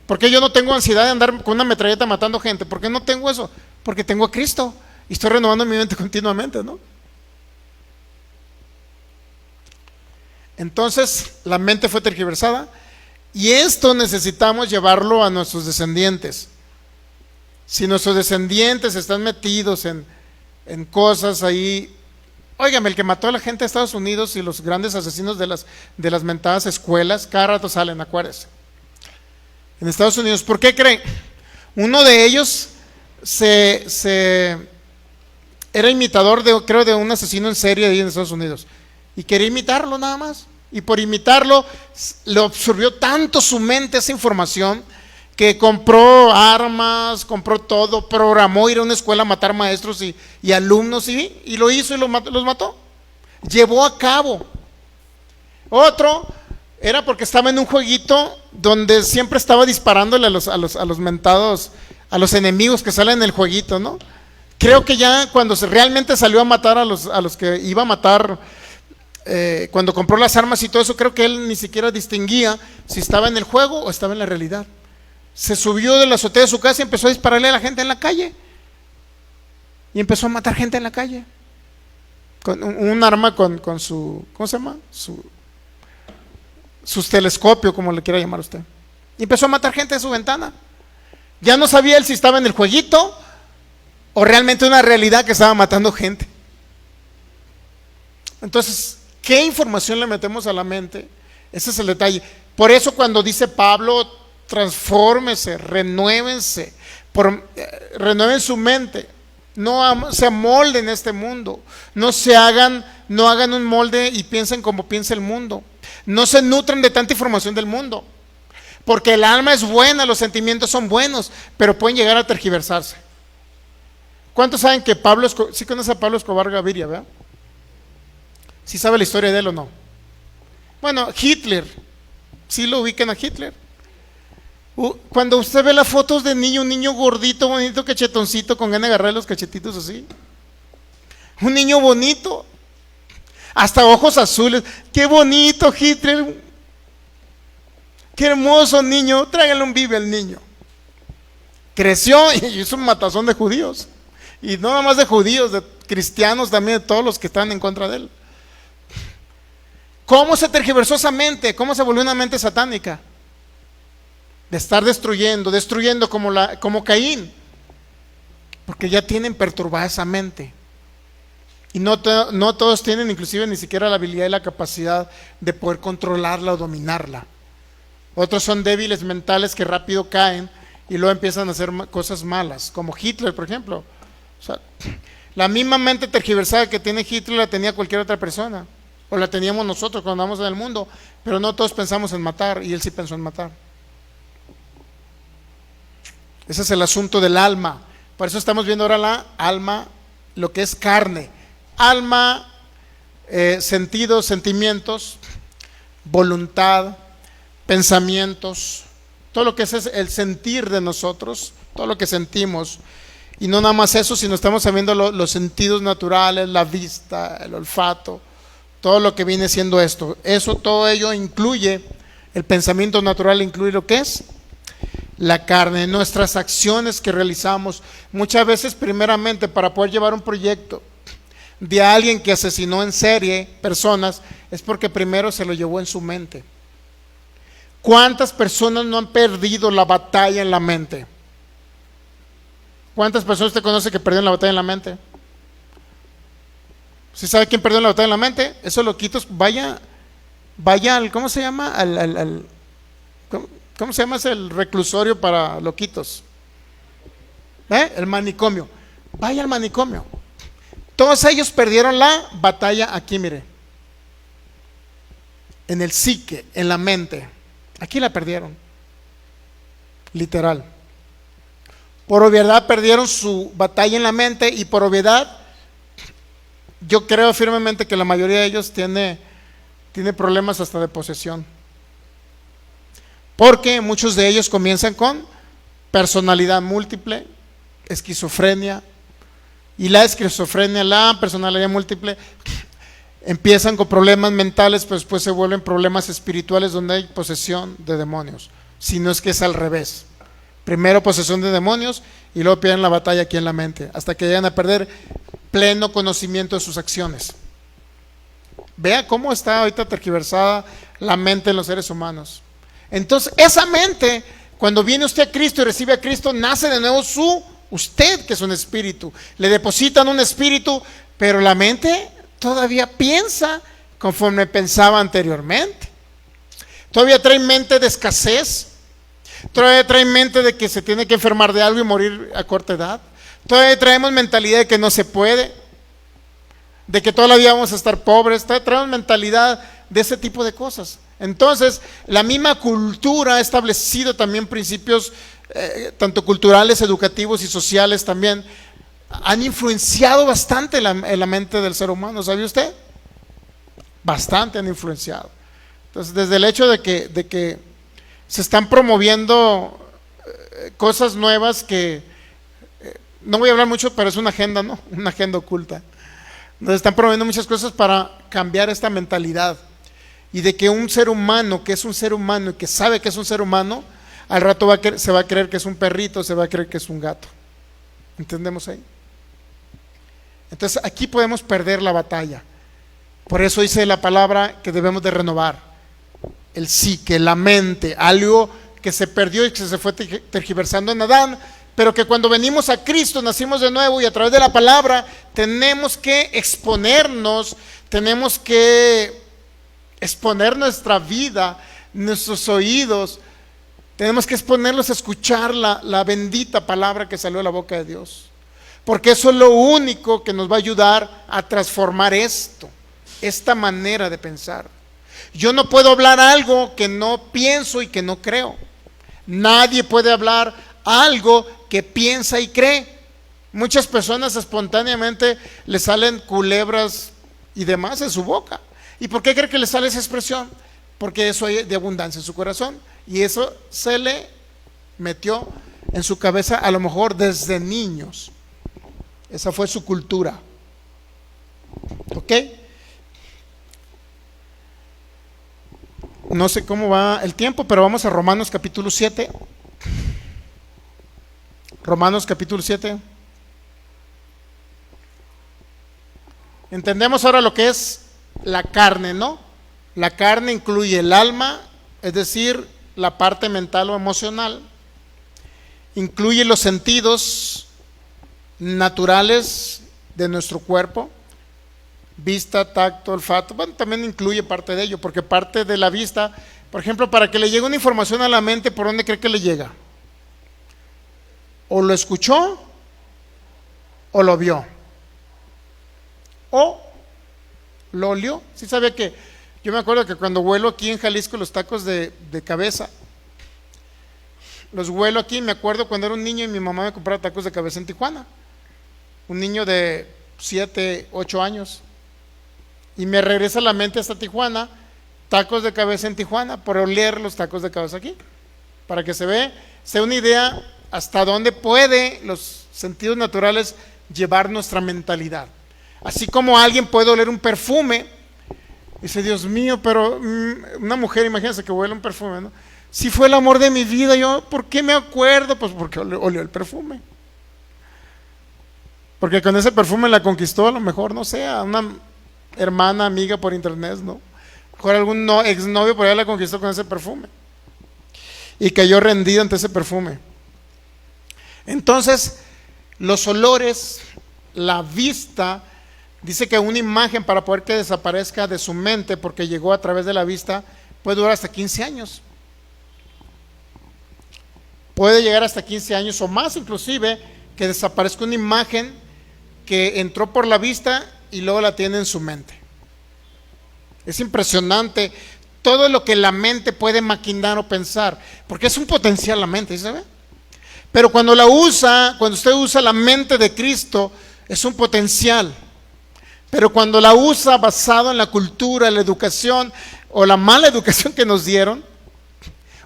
S1: ¿Por qué yo no tengo ansiedad de andar con una metralleta matando gente? ¿Por qué no tengo eso? Porque tengo a Cristo y estoy renovando mi mente continuamente, ¿no? Entonces, la mente fue tergiversada y esto necesitamos llevarlo a nuestros descendientes. Si nuestros descendientes están metidos en cosas ahí, óigame, el que mató a la gente de Estados Unidos y los grandes asesinos de las mentadas escuelas, cada rato salen, acuérdense. En Estados Unidos, ¿por qué creen? Uno de ellos era imitador creo de un asesino en serie ahí en Estados Unidos y quería imitarlo nada más. Y por imitarlo, le absorbió tanto su mente esa información que compró armas, compró todo, programó ir a una escuela a matar maestros y alumnos y lo hizo y los mató. Llevó a cabo. Otro era porque estaba en un jueguito donde siempre estaba disparándole a los mentados, a los enemigos que salen en el jueguito, ¿no? Creo que ya cuando realmente salió a matar a los que iba a matar, cuando compró las armas y todo eso, creo que él ni siquiera distinguía si estaba en el juego o estaba en la realidad. Se subió de la azotea de su casa y empezó a dispararle a la gente en la calle. Y empezó a matar gente en la calle. Con un arma con su, ¿cómo se llama? Sus telescopios, como le quiera llamar usted. Y empezó a matar gente de su ventana. Ya no sabía él si estaba en el jueguito o realmente una realidad que estaba matando gente. Entonces, ¿qué información le metemos a la mente? Ese es el detalle. Por eso cuando dice Pablo, transfórmese, renuévense, renueven su mente. No se amolden en este mundo. No hagan un molde y piensen como piensa el mundo. No se nutran de tanta información del mundo. Porque el alma es buena, los sentimientos son buenos, pero pueden llegar a tergiversarse. ¿Cuántos saben que sí conoce a Pablo Escobar Gaviria, verdad? ¿Sí sabe la historia de él o no? Bueno, Hitler, ¿sí lo ubican a Hitler? Cuando usted ve las fotos de niño, un niño gordito, bonito, cachetoncito, con ganas de agarrar los cachetitos así. Un niño bonito, hasta ojos azules. ¡Qué bonito, Hitler! ¡Qué hermoso niño! Tráiganle un bibe al niño. Creció y hizo un matazón de judíos. Y no nada más de judíos, de cristianos también, de todos los que están en contra de él. ¿Cómo se tergiversó esa mente? ¿Cómo se volvió una mente satánica? De estar destruyendo como Caín. Porque ya tienen perturbada esa mente. Y no todos tienen inclusive ni siquiera la habilidad y la capacidad de poder controlarla o dominarla. Otros son débiles mentales que rápido caen y luego empiezan a hacer cosas malas, como Hitler, por ejemplo. O sea, la misma mente tergiversada que tiene Hitler la tenía cualquier otra persona, o la teníamos nosotros cuando andamos en el mundo, pero no todos pensamos en matar, y él sí pensó en matar. Ese es el asunto del alma. Por eso estamos viendo ahora la alma, lo que es carne. Alma, sentidos, sentimientos, voluntad, pensamientos, todo lo que es el sentir de nosotros, todo lo que sentimos. Y no nada más eso, sino estamos sabiendo los sentidos naturales, la vista, el olfato, todo lo que viene siendo esto. Todo ello incluye, el pensamiento natural incluye lo que es la carne, nuestras acciones que realizamos. Muchas veces, primeramente, para poder llevar un proyecto de alguien que asesinó en serie personas, es porque primero se lo llevó en su mente. ¿Cuántas personas no han perdido la batalla en la mente? ¿Cuántas personas usted conoce que perdieron la batalla en la mente? ¿Sí sabe quién perdió la batalla en la mente? Esos loquitos, vaya al, ¿cómo se llama? ¿Cómo se llama ese el reclusorio para loquitos? El manicomio. Vaya al manicomio. Todos ellos perdieron la batalla aquí, mire. En el psique, en la mente. Aquí la perdieron. Literal. Por obviedad perdieron su batalla en la mente, y por obviedad yo creo firmemente que la mayoría de ellos tiene problemas hasta de posesión. Porque muchos de ellos comienzan con personalidad múltiple, esquizofrenia, y la esquizofrenia, la personalidad múltiple, empiezan con problemas mentales, pero después se vuelven problemas espirituales donde hay posesión de demonios. Si no es que es al revés. Primero posesión de demonios y luego pierden la batalla aquí en la mente, hasta que llegan a perder pleno conocimiento de sus acciones. Vea cómo está ahorita tergiversada la mente en los seres humanos. Entonces, esa mente, cuando viene usted a Cristo y recibe a Cristo, nace de nuevo usted, que es un espíritu. Le depositan un espíritu, pero la mente todavía piensa conforme pensaba anteriormente. Todavía trae mente de escasez. Todavía trae mente de que se tiene que enfermar de algo y morir a corta edad. Todavía traemos mentalidad de que no se puede, de que toda la vida vamos a estar pobres. Todavía traemos mentalidad de ese tipo de cosas. Entonces, la misma cultura ha establecido también principios, tanto culturales, educativos y sociales también, han influenciado bastante en la mente del ser humano. ¿Sabe usted? Bastante han influenciado. Entonces, desde el hecho de que se están promoviendo cosas nuevas que no voy a hablar mucho, pero es una agenda, ¿no? Una agenda oculta. Nos están promoviendo muchas cosas para cambiar esta mentalidad. Y de que un ser humano, que es un ser humano y que sabe que es un ser humano, al rato se va a creer que es un perrito, se va a creer que es un gato. ¿Entendemos ahí? Entonces aquí podemos perder la batalla. Por eso dice la palabra que debemos de renovar el psique, la mente, algo que se perdió y que se fue tergiversando en Adán, pero que cuando venimos a Cristo nacimos de nuevo y a través de la palabra tenemos que exponernos, tenemos que exponer nuestra vida, nuestros oídos, tenemos que exponerlos a escuchar la bendita palabra que salió de la boca de Dios, porque eso es lo único que nos va a ayudar a transformar esta manera de pensar. Yo no puedo hablar algo que no pienso y que no creo. Nadie puede hablar algo que piensa y cree. Muchas personas espontáneamente le salen culebras y demás en su boca. ¿Y por qué cree que le sale esa expresión? Porque eso hay de abundancia en su corazón. Y eso se le metió en su cabeza a lo mejor desde niños. Esa fue su cultura. ¿Ok? No sé cómo va el tiempo, pero vamos a Romanos capítulo 7. Romanos capítulo 7. Entendemos ahora lo que es la carne, ¿no? La carne incluye el alma, es decir, la parte mental o emocional. Incluye los sentidos naturales de nuestro cuerpo. Vista, tacto, olfato, bueno, también incluye parte de ello, porque parte de la vista, por ejemplo, para que le llegue una información a la mente, ¿por dónde cree que le llega? O lo escuchó, o lo vio, o lo olió. Sí sabía que, yo me acuerdo que cuando vuelo aquí en Jalisco los tacos de cabeza, los vuelo aquí, me acuerdo cuando era un niño y mi mamá me compraba tacos de cabeza en Tijuana, un niño de 7, 8 años. Y me regresa a la mente hasta Tijuana, tacos de cabeza en Tijuana, por oler los tacos de cabeza aquí, para que sea una idea hasta dónde puede los sentidos naturales llevar nuestra mentalidad. Así como alguien puede oler un perfume, dice, Dios mío, pero una mujer, imagínense que huele un perfume, ¿no? Si fue el amor de mi vida, yo, ¿por qué me acuerdo? Pues porque olió el perfume. Porque con ese perfume la conquistó, a lo mejor, no sé, a una hermana, amiga por internet, ¿no? Mejor algún exnovio por allá la conquistó con ese perfume y cayó rendido ante ese perfume. Entonces, los olores, la vista, dice que una imagen para poder que desaparezca de su mente, porque llegó a través de la vista, puede durar hasta 15 años. Puede llegar hasta 15 años o más, inclusive, que desaparezca una imagen que entró por la vista y luego la tiene en su mente. Es impresionante todo lo que la mente puede maquinar o pensar, porque es un potencial la mente, ¿sabe? Pero cuando usted usa la mente de Cristo, es un potencial. Pero cuando la usa basado en la cultura, la educación o la mala educación que nos dieron,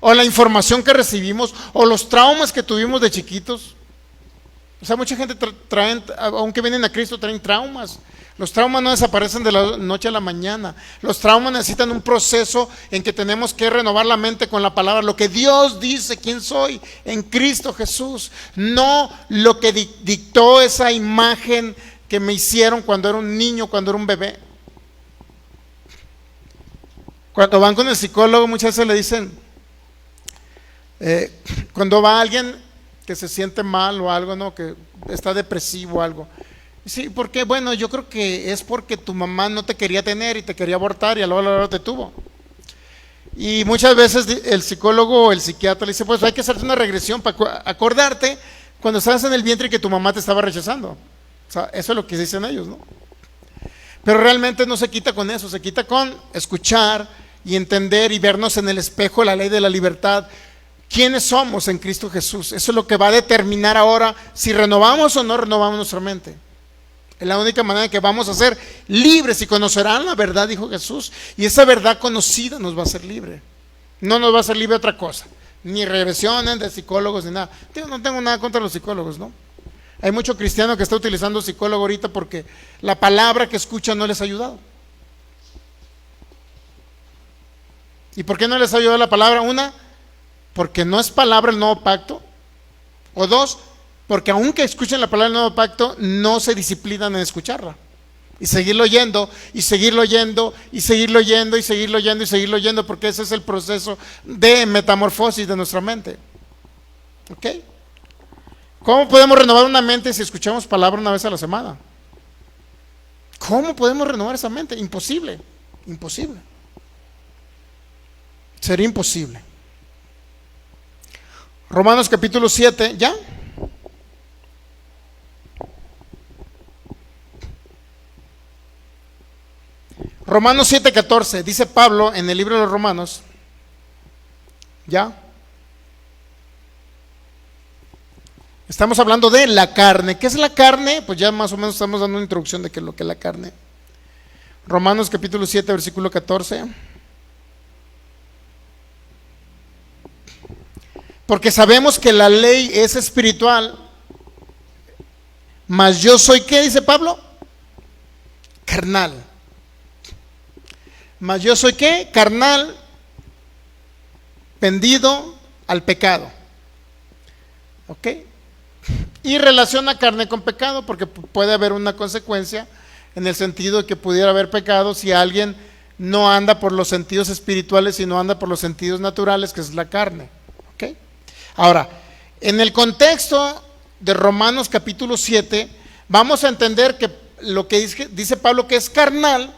S1: o la información que recibimos, o los traumas que tuvimos de chiquitos. O sea, mucha gente traen, aunque vienen a Cristo, traen traumas. Los traumas no desaparecen de la noche a la mañana. Los traumas necesitan un proceso en que tenemos que renovar la mente con la palabra. Lo que Dios dice, quién soy en Cristo Jesús. No lo que dictó esa imagen que me hicieron cuando era un niño, cuando era un bebé. Cuando van con el psicólogo muchas veces le dicen, cuando va alguien que se siente mal o algo, ¿no? Que está depresivo o algo. Sí, ¿por qué? Bueno, yo creo que es porque tu mamá no te quería tener y te quería abortar y a la hora te tuvo. Y muchas veces el psicólogo o el psiquiatra le dice, pues hay que hacerte una regresión para acordarte cuando estabas en el vientre y que tu mamá te estaba rechazando. O sea, eso es lo que dicen ellos, ¿no? Pero realmente no se quita con eso, se quita con escuchar y entender y vernos en el espejo de la ley de la libertad. ¿Quiénes somos en Cristo Jesús? Eso es lo que va a determinar ahora si renovamos o no renovamos nuestra mente. Es la única manera en que vamos a ser libres y conocerán la verdad, dijo Jesús. Y esa verdad conocida nos va a hacer libre. No nos va a hacer libre otra cosa. Ni regresiones de psicólogos ni nada. Yo no tengo nada contra los psicólogos, ¿no? Hay mucho cristiano que está utilizando psicólogo ahorita porque la palabra que escuchan no les ha ayudado. ¿Y por qué no les ha ayudado la palabra? Una, porque no es palabra el nuevo pacto. O dos, porque aunque escuchen la palabra del nuevo pacto, no se disciplinan en escucharla. Y seguirlo oyendo, y seguirlo oyendo, y seguirlo oyendo, y seguirlo oyendo, y seguirlo oyendo, porque ese es el proceso de metamorfosis de nuestra mente. ¿Ok? ¿Cómo podemos renovar una mente si escuchamos palabra una vez a la semana? ¿Cómo podemos renovar esa mente? Imposible, imposible. Sería imposible. Romanos capítulo 7, ¿ya? Romanos 7:14, dice Pablo en el libro de los Romanos, ¿ya? Estamos hablando de la carne. ¿Qué es la carne? Pues ya más o menos estamos dando una introducción de qué es lo que es la carne. Romanos capítulo 7, versículo 14. Porque sabemos que la ley es espiritual, mas yo soy, ¿qué dice Pablo? Carnal. Mas yo soy, ¿qué? Carnal, vendido al pecado. ¿Ok? Y relaciona carne con pecado porque puede haber una consecuencia en el sentido de que pudiera haber pecado si alguien no anda por los sentidos espirituales, sino anda por los sentidos naturales, que es la carne. ¿Ok? Ahora, en el contexto de Romanos capítulo 7, vamos a entender que lo que dice Pablo que es carnal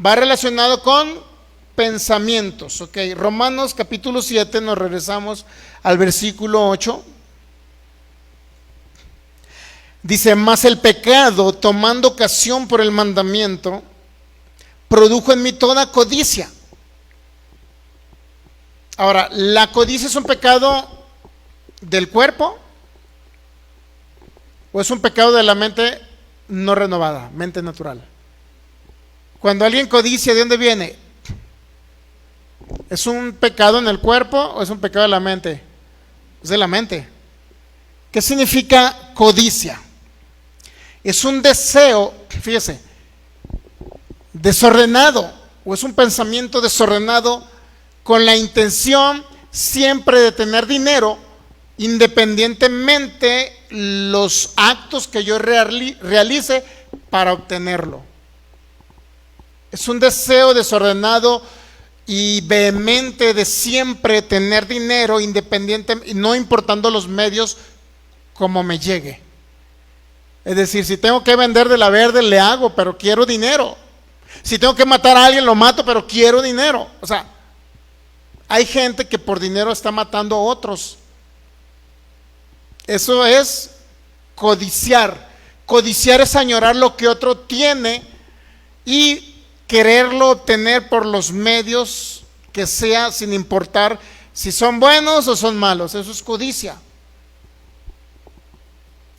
S1: va relacionado con pensamientos. ¿Ok? Romanos capítulo 7, nos regresamos al versículo 8. Dice, mas el pecado, tomando ocasión por el mandamiento, produjo en mí toda codicia. Ahora, ¿la codicia es un pecado del cuerpo o es un pecado de la mente no renovada, mente natural? Cuando alguien codicia, ¿de dónde viene? ¿Es un pecado en el cuerpo o es un pecado de la mente? Es de la mente. ¿Qué significa codicia? Es un deseo, fíjese, desordenado, o es un pensamiento desordenado con la intención siempre de tener dinero, independientemente los actos que yo realice para obtenerlo. Es un deseo desordenado y vehemente de siempre tener dinero, independiente, no importando los medios como me llegue. Es decir, si tengo que vender de la verde, le hago, pero quiero dinero. Si tengo que matar a alguien, lo mato, pero quiero dinero. O sea, hay gente que por dinero está matando a otros. Eso es codiciar. Codiciar es añorar lo que otro tiene y quererlo obtener por los medios que sea, sin importar si son buenos o son malos. Eso es codicia.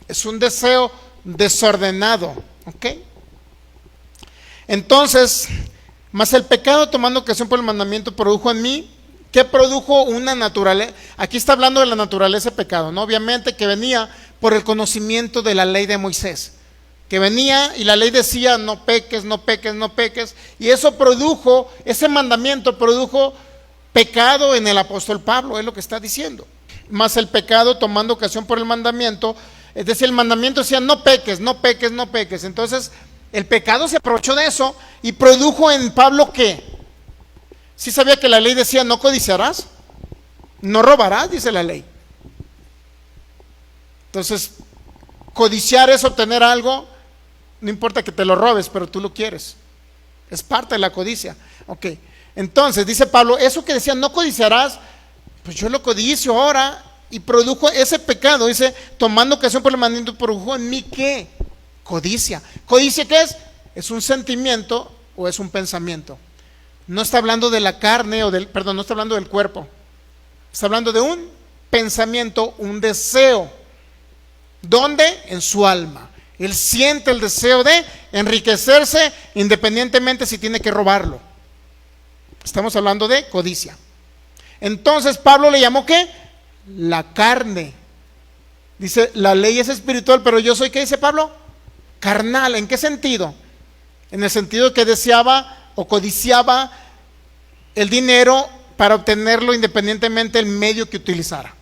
S1: Es un deseo desordenado. ¿Ok? Entonces, mas el pecado, tomando ocasión por el mandamiento, produjo en mí, ¿qué produjo? Una naturaleza. Aquí está hablando de la naturaleza de pecado, ¿no? Obviamente que venía por el conocimiento de la ley de Moisés, que venía y la ley decía no peques, no peques, no peques, y eso produjo, ese mandamiento produjo pecado en el apóstol Pablo, es lo que está diciendo. Mas el pecado, tomando ocasión por el mandamiento, es decir, el mandamiento decía no peques, no peques, no peques. Entonces el pecado se aprovechó de eso y produjo en Pablo ¿qué? ¿Sí sabía que la ley decía no codiciarás? No robarás, dice la ley. Entonces, codiciar es obtener algo, no importa que te lo robes, pero tú lo quieres. Es parte de la codicia. Ok, entonces dice Pablo, eso que decía no codiciarás, pues yo lo codicio ahora. Y produjo ese pecado, dice, tomando ocasión por el mandamiento, produjo en mí ¿qué? Codicia. ¿Codicia qué es? ¿Es un sentimiento o es un pensamiento? No está hablando de la carne no está hablando del cuerpo. Está hablando de un pensamiento, un deseo. ¿Dónde? En su alma. Él siente el deseo de enriquecerse independientemente si tiene que robarlo. Estamos hablando de codicia. Entonces Pablo le llamó ¿qué? La carne. Dice, la ley es espiritual, pero yo soy, ¿qué dice Pablo? Carnal. ¿En qué sentido? En el sentido que deseaba o codiciaba el dinero para obtenerlo independientemente del medio que utilizara.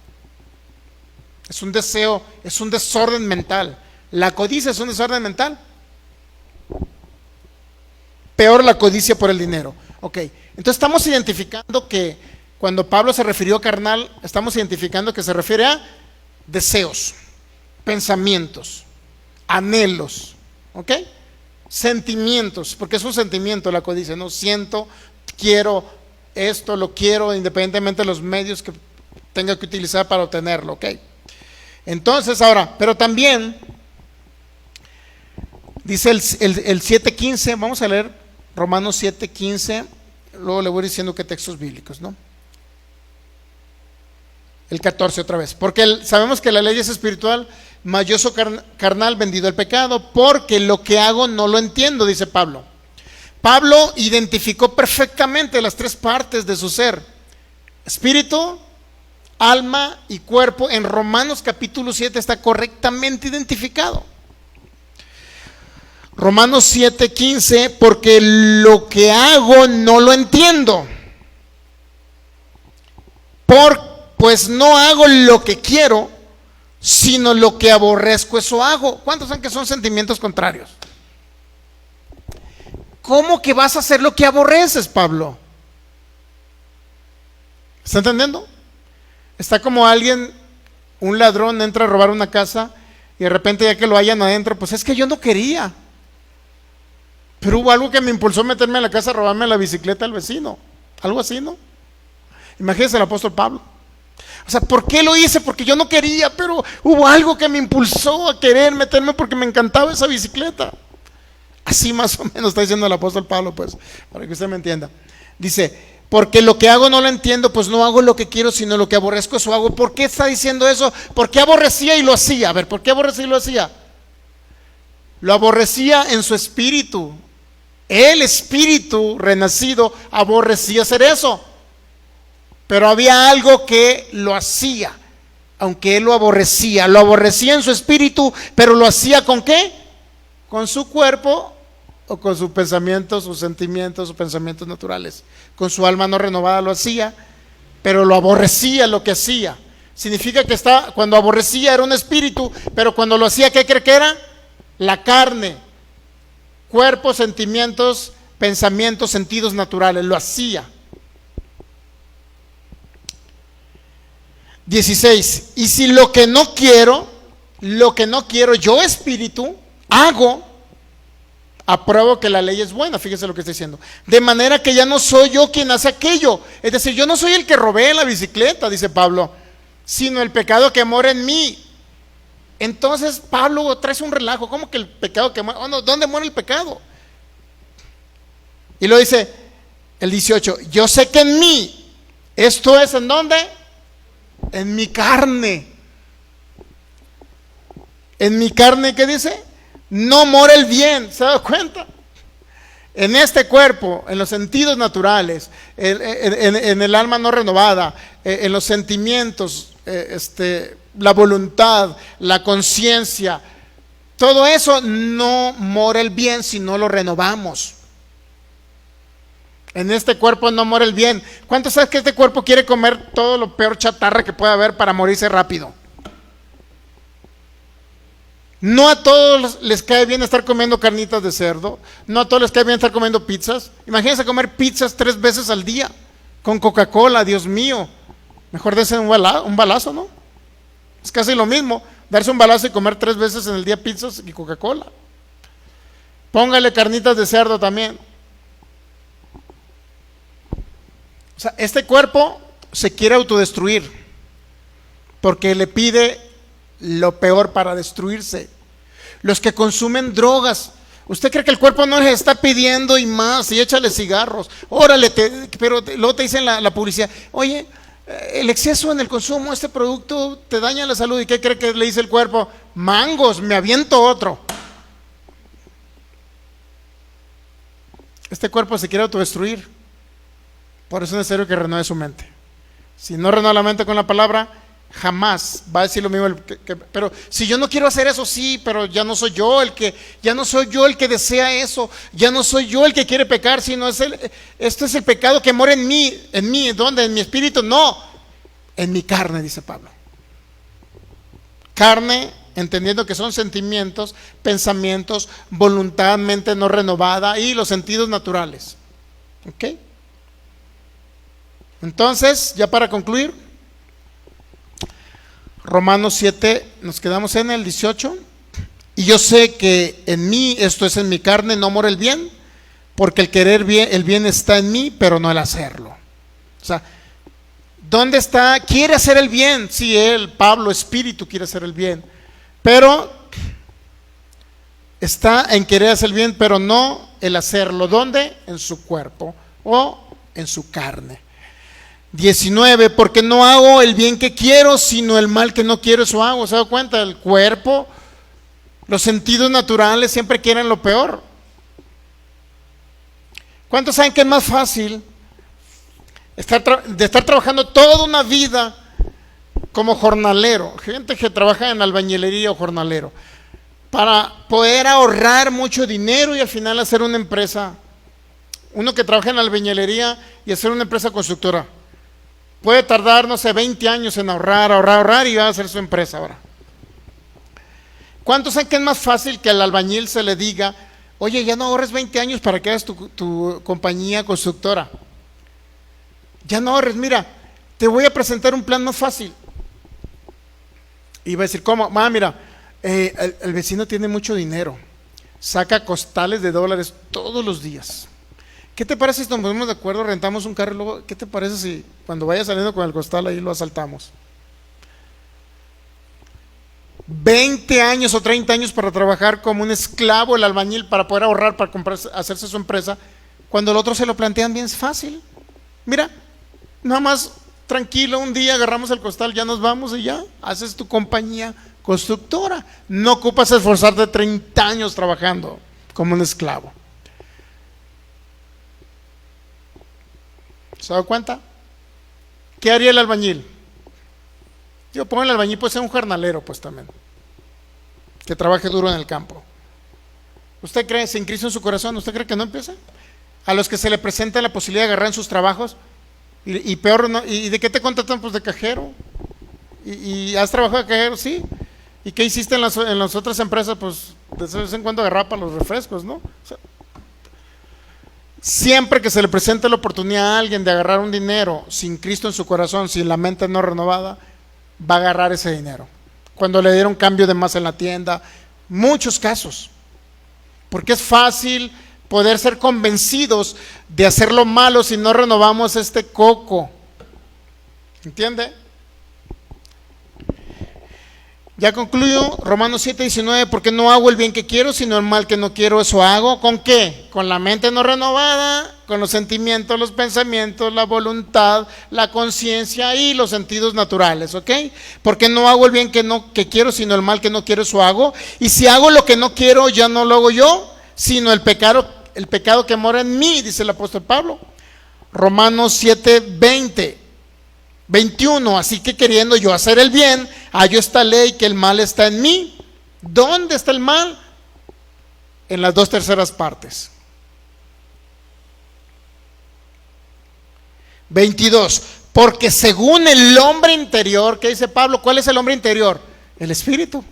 S1: Es un deseo, es un desorden mental. La codicia es un desorden mental. Peor la codicia por el dinero. Ok, entonces estamos identificando que cuando Pablo se refirió a carnal, estamos identificando que se refiere a deseos, pensamientos, anhelos, ¿ok? Sentimientos, porque es un sentimiento la codicia, no siento, quiero esto, lo quiero independientemente de los medios que tenga que utilizar para obtenerlo, ¿ok? Entonces ahora, pero también dice el 7:15, vamos a leer Romanos 7:15, luego le voy diciendo qué textos bíblicos, ¿no? El 14 otra vez, porque sabemos que la ley es espiritual, mas yo soy carnal, vendido al pecado, porque lo que hago no lo entiendo, dice Pablo. Pablo identificó perfectamente las tres partes de su ser: espíritu, alma y cuerpo. En Romanos capítulo 7 está correctamente identificado. Romanos 7:15, porque lo que hago no lo entiendo, pues no hago lo que quiero, sino lo que aborrezco, eso hago. ¿Cuántos saben que son sentimientos contrarios? ¿Cómo que vas a hacer lo que aborreces, Pablo? ¿Está entendiendo? Está como alguien, un ladrón entra a robar una casa y de repente ya que lo hayan adentro, pues es que yo no quería, pero hubo algo que me impulsó a meterme a la casa a robarme la bicicleta al vecino, algo así, ¿no? Imagínense el apóstol Pablo. O sea, ¿por qué lo hice? Porque yo no quería, pero hubo algo que me impulsó a querer meterme porque me encantaba esa bicicleta. Así más o menos está diciendo el apóstol Pablo, pues, para que usted me entienda. Dice, porque lo que hago no lo entiendo, pues no hago lo que quiero, sino lo que aborrezco, eso hago. ¿Por qué está diciendo eso? Porque aborrecía y lo hacía. A ver, ¿por qué aborrecía y lo hacía? Lo aborrecía en su espíritu. El espíritu renacido aborrecía hacer eso. Pero había algo que lo hacía, aunque él lo aborrecía en su espíritu, pero lo hacía ¿con qué? Con su cuerpo o con sus pensamientos, sus sentimientos, sus pensamientos naturales. Con su alma no renovada lo hacía, pero lo aborrecía lo que hacía. Significa que cuando aborrecía era un espíritu, pero cuando lo hacía, ¿qué cree que era? La carne, cuerpo, sentimientos, pensamientos, sentidos naturales, lo hacía. 16, y si lo que no quiero, yo espíritu, hago, apruebo que la ley es buena. Fíjese lo que está diciendo. De manera que ya no soy yo quien hace aquello. Es decir, yo no soy el que robé la bicicleta, dice Pablo, sino el pecado que mora en mí. Entonces Pablo trae un relajo. ¿Cómo que el pecado que mora? Oh, no, ¿dónde mora el pecado? Y lo dice el 18, yo sé que en mí, esto es ¿en dónde? En mi carne. En mi carne, ¿qué dice? No mora el bien. ¿Se da cuenta? En este cuerpo, en los sentidos naturales, en el alma no renovada, en los sentimientos, la voluntad, la conciencia, todo eso no mora el bien si no lo renovamos. En este cuerpo no mora el bien. ¿Cuántos saben que este cuerpo quiere comer todo lo peor chatarra que pueda haber para morirse rápido? No a todos les cae bien estar comiendo carnitas de cerdo. No a todos les cae bien estar comiendo pizzas. Imagínense comer pizzas 3 veces al día con Coca-Cola, Dios mío. Mejor dense un balazo, ¿no? Es casi lo mismo, darse un balazo y comer 3 veces en el día pizzas y Coca-Cola. Póngale carnitas de cerdo también. O sea, este cuerpo se quiere autodestruir porque le pide lo peor para destruirse. Los que consumen drogas, ¿usted cree que el cuerpo no les está pidiendo y más? Y échale cigarros, órale, pero luego te dicen la publicidad, oye, el exceso en el consumo de este producto te daña la salud. ¿Y qué cree que le dice el cuerpo? Mangos, me aviento otro. Este cuerpo se quiere autodestruir. Por eso es necesario que renueve su mente. Si no renueva la mente con la palabra, Jamás va a decir lo mismo. Pero si yo no quiero hacer eso, sí, pero ya no soy yo el que desea eso. Ya no soy yo el que quiere pecar, sino esto es el pecado que mora en mí. ¿Dónde? En mi espíritu, no. En mi carne, dice Pablo. Carne, entendiendo que son sentimientos, pensamientos, voluntad, mente no renovada y los sentidos naturales. ¿Ok? Entonces, ya para concluir, Romanos 7, nos quedamos en el 18. Y yo sé que en mí, esto es en mi carne, no mora el bien, porque el querer bien, el bien está en mí, pero no el hacerlo. O sea, ¿dónde está? Quiere hacer el bien. Sí, Pablo, espíritu, quiere hacer el bien. Pero está en querer hacer el bien, pero no el hacerlo. ¿Dónde? En su cuerpo o en su carne. 19, porque no hago el bien que quiero, sino el mal que no quiero, eso hago. ¿Se da cuenta? El cuerpo, los sentidos naturales siempre quieren lo peor. ¿Cuántos saben que es más fácil de estar trabajando toda una vida como jornalero? Gente que trabaja en albañilería o jornalero, para poder ahorrar mucho dinero y al final hacer una empresa. Uno que trabaja en albañilería y hacer una empresa constructora puede tardar, no sé, 20 años en ahorrar y va a hacer su empresa ahora. ¿Cuántos saben que es más fácil que al albañil se le diga, oye, ya no ahorres 20 años para que hagas tu compañía constructora? Ya no ahorres, mira, te voy a presentar un plan más fácil. Y va a decir, ¿cómo? Mira, el vecino tiene mucho dinero, saca costales de dólares todos los días. ¿Qué te parece si nos ponemos de acuerdo, rentamos un carro y luego, ¿qué te parece si cuando vaya saliendo con el costal ahí lo asaltamos? 20 años o 30 años para trabajar como un esclavo el albañil para poder ahorrar, para hacerse su empresa, cuando el otro se lo plantean bien fácil. Mira, nada más tranquilo, un día agarramos el costal, ya nos vamos y ya haces tu compañía constructora. No ocupas esforzarte 30 años trabajando como un esclavo. ¿Se da cuenta? ¿Qué haría el albañil? Yo pongo el albañil, puede ser un jornalero, pues también, que trabaje duro en el campo. ¿Usted cree, sin Cristo en su corazón, usted cree que no empieza? A los que se le presenta la posibilidad de agarrar en sus trabajos, y peor, ¿no? ¿Y de qué te contratan? Pues de cajero. ¿Y has trabajado de cajero? Sí. ¿Y qué hiciste en las otras empresas? Pues de vez en cuando agarraba para los refrescos, ¿no? O sea, siempre que se le presente la oportunidad a alguien de agarrar un dinero sin Cristo en su corazón, sin la mente no renovada, va a agarrar ese dinero. Cuando le dieron cambio de más en la tienda, muchos casos, porque es fácil poder ser convencidos de hacer lo malo si no renovamos este coco. ¿Entiende? Ya concluyo, Romanos 7:19, porque no hago el bien que quiero, sino el mal que no quiero, eso hago. ¿Con qué? Con la mente no renovada, con los sentimientos, los pensamientos, la voluntad, la conciencia y los sentidos naturales, ¿ok? Porque no hago el bien que quiero, sino el mal que no quiero, eso hago. Y si hago lo que no quiero, ya no lo hago yo, sino el pecado que mora en mí, dice el apóstol Pablo. Romanos 7:20. 21, así que queriendo yo hacer el bien, hallo esta ley que el mal está en mí. ¿Dónde está el mal? En las 2/3 partes. 22, porque según el hombre interior, ¿qué dice Pablo? ¿Cuál es el hombre interior? El espíritu.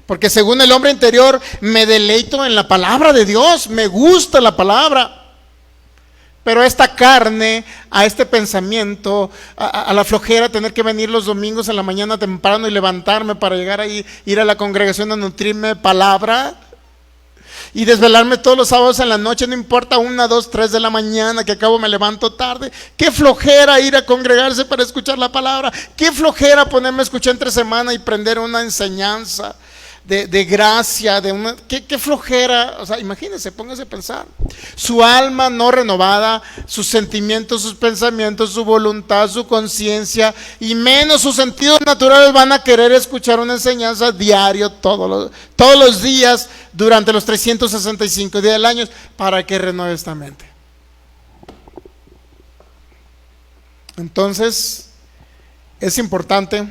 S1: Porque según el hombre interior me deleito en la palabra de Dios, me gusta la palabra. Pero a esta carne, a este pensamiento, a la flojera, tener que venir los domingos en la mañana temprano y levantarme para llegar ahí, ir a la congregación a nutrirme de palabra y desvelarme todos los sábados en la noche, no importa 1, 2, 3 de la mañana, que acabo me levanto tarde. Qué flojera ir a congregarse para escuchar la palabra, qué flojera ponerme a escuchar entre semana y prender una enseñanza de gracia, qué flojera. O sea, imagínense, pónganse a pensar. Su alma no renovada, sus sentimientos, sus pensamientos, su voluntad, su conciencia y menos sus sentidos naturales van a querer escuchar una enseñanza diario todos los días durante los 365 días del año para que renueve esta mente. Entonces es importante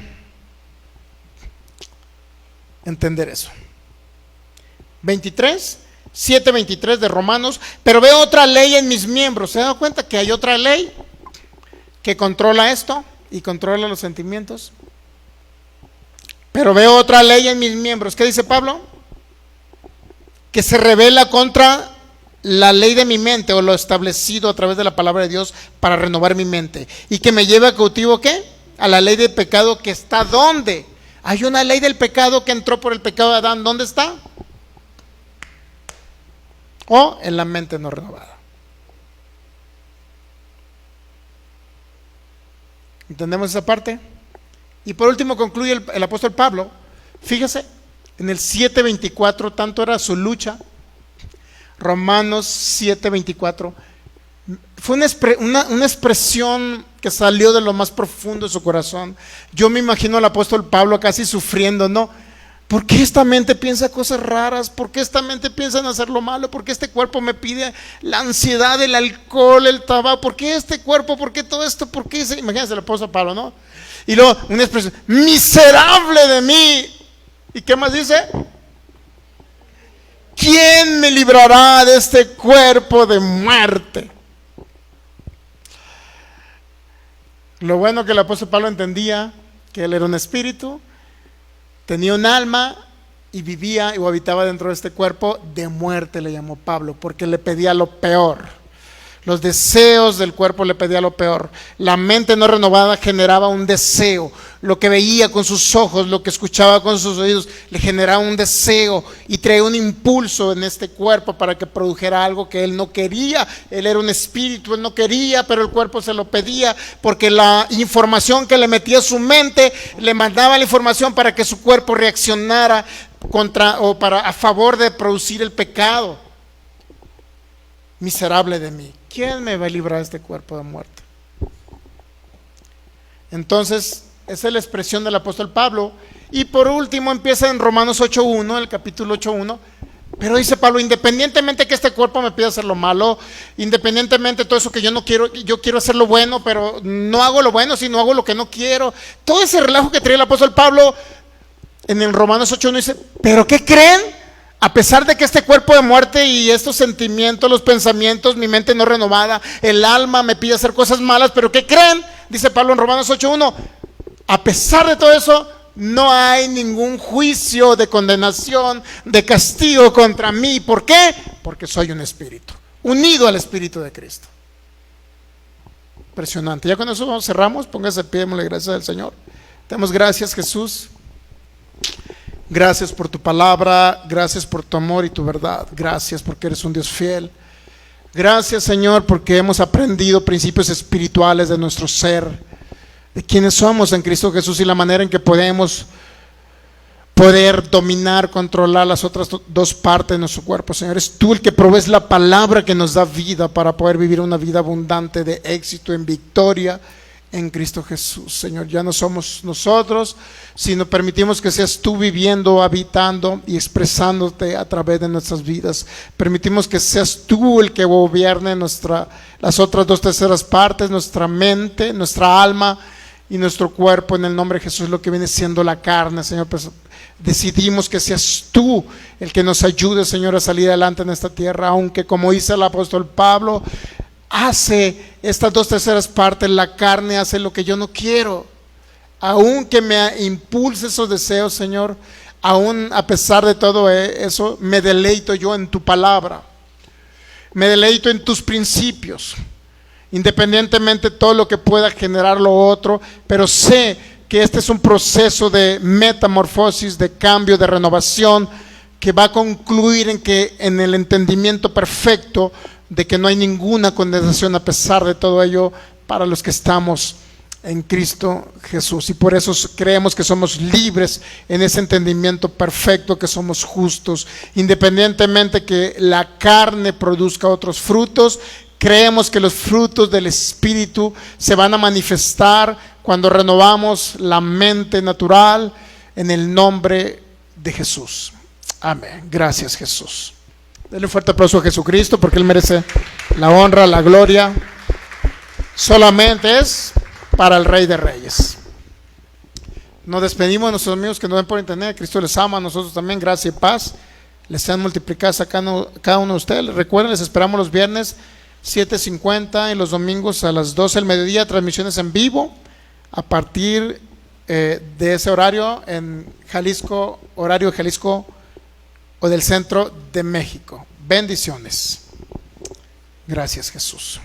S1: entender eso. 7:23 de Romanos. Pero veo otra ley en mis miembros. ¿Se han dado cuenta que hay otra ley que controla esto y controla los sentimientos? Pero veo otra ley en mis miembros. ¿Qué dice Pablo? Que se revela contra la ley de mi mente, o lo establecido a través de la palabra de Dios para renovar mi mente, y que me lleva cautivo, ¿qué? A la ley del pecado que está ¿dónde? Hay una ley del pecado que entró por el pecado de Adán. ¿Dónde está? O en la mente no renovada. ¿Entendemos esa parte? Y por último concluye el apóstol Pablo. Fíjese, en el 7:24, tanto era su lucha. Romanos 7:24 fue una expresión que salió de lo más profundo de su corazón. Yo me imagino al apóstol Pablo casi sufriendo, ¿no? ¿Por qué esta mente piensa cosas raras? ¿Por qué esta mente piensa en hacer lo malo? ¿Por qué este cuerpo me pide la ansiedad, el alcohol, el tabaco? ¿Por qué este cuerpo? ¿Por qué todo esto? ¿Por qué? Imagínense el apóstol Pablo, ¿no? Y luego una expresión, miserable de mí. ¿Y qué más dice? ¿Quién me librará de este cuerpo de muerte? Lo bueno que el apóstol Pablo entendía que él era un espíritu, tenía un alma y vivía o habitaba dentro de este cuerpo de muerte, le llamó Pablo, porque le pedía lo peor. Los deseos del cuerpo le pedía lo peor. La mente no renovada generaba un deseo. Lo que veía con sus ojos, lo que escuchaba con sus oídos, le generaba un deseo y traía un impulso en este cuerpo para que produjera algo que él no quería. Él era un espíritu, él no quería, pero el cuerpo se lo pedía, porque la información que le metía a su mente le mandaba la información para que su cuerpo reaccionara a favor de producir el pecado. Miserable de mí, ¿quién me va a librar de este cuerpo de muerte? Entonces, esa es la expresión del apóstol Pablo. Y por último empieza en Romanos 8:1, el capítulo 8:1. Pero dice Pablo, independientemente que este cuerpo me pida hacer lo malo, independientemente de todo eso que yo no quiero, yo quiero hacer lo bueno, pero no hago lo bueno, sino hago lo que no quiero. Todo ese relajo que trae el apóstol Pablo en el Romanos 8:1 dice, ¿pero qué creen? A pesar de que este cuerpo de muerte y estos sentimientos, los pensamientos, mi mente no renovada, el alma me pide hacer cosas malas, pero ¿qué creen? Dice Pablo en Romanos 8:1, a pesar de todo eso, no hay ningún juicio de condenación, de castigo contra mí. ¿Por qué? Porque soy un espíritu, unido al Espíritu de Cristo. Impresionante. Ya con eso cerramos. Póngase de pie, démosle gracias al Señor. Te damos gracias, Jesús. Gracias por tu palabra, gracias por tu amor y tu verdad. Gracias porque eres un Dios fiel. Gracias, Señor, porque hemos aprendido principios espirituales de nuestro ser, de quienes somos en Cristo Jesús y la manera en que podemos dominar, controlar las otras dos partes de nuestro cuerpo. Señor, es tú el que provees la palabra que nos da vida para poder vivir una vida abundante de éxito, en victoria en Cristo Jesús. Señor, ya no somos nosotros, sino permitimos que seas tú viviendo, habitando y expresándote a través de nuestras vidas. Permitimos que seas tú el que gobierne las otras 2/3 partes, nuestra mente, nuestra alma y nuestro cuerpo, en el nombre de Jesús, lo que viene siendo la carne. Señor, pues decidimos que seas tú el que nos ayude, Señor, a salir adelante en esta tierra, aunque, como dice el apóstol Pablo, hace estas 2/3 partes, la carne hace lo que yo no quiero. Aún que me impulse esos deseos, Señor, aún a pesar de todo eso, me deleito yo en tu palabra, me deleito en tus principios, independientemente de todo lo que pueda generar lo otro, pero sé que este es un proceso de metamorfosis, de cambio, de renovación, que va a concluir en el entendimiento perfecto de que no hay ninguna condenación a pesar de todo ello para los que estamos en Cristo Jesús. Y por eso creemos que somos libres en ese entendimiento perfecto, que somos justos, independientemente que la carne produzca otros frutos. Creemos que los frutos del Espíritu se van a manifestar cuando renovamos la mente natural en el nombre de Jesús. Amén. Gracias, Jesús. Denle un fuerte aplauso a Jesucristo, porque Él merece la honra, la gloria. Solamente es para el Rey de Reyes. Nos despedimos de nuestros amigos que nos ven por internet. Cristo les ama, a nosotros también. Gracia y paz les sean multiplicadas a cada uno de ustedes. Recuerden, les esperamos los viernes 7:50 y los domingos a las 12 del mediodía, transmisiones en vivo a partir de ese horario en Jalisco, horario de Jalisco o del centro de México. Bendiciones. Gracias, Jesús.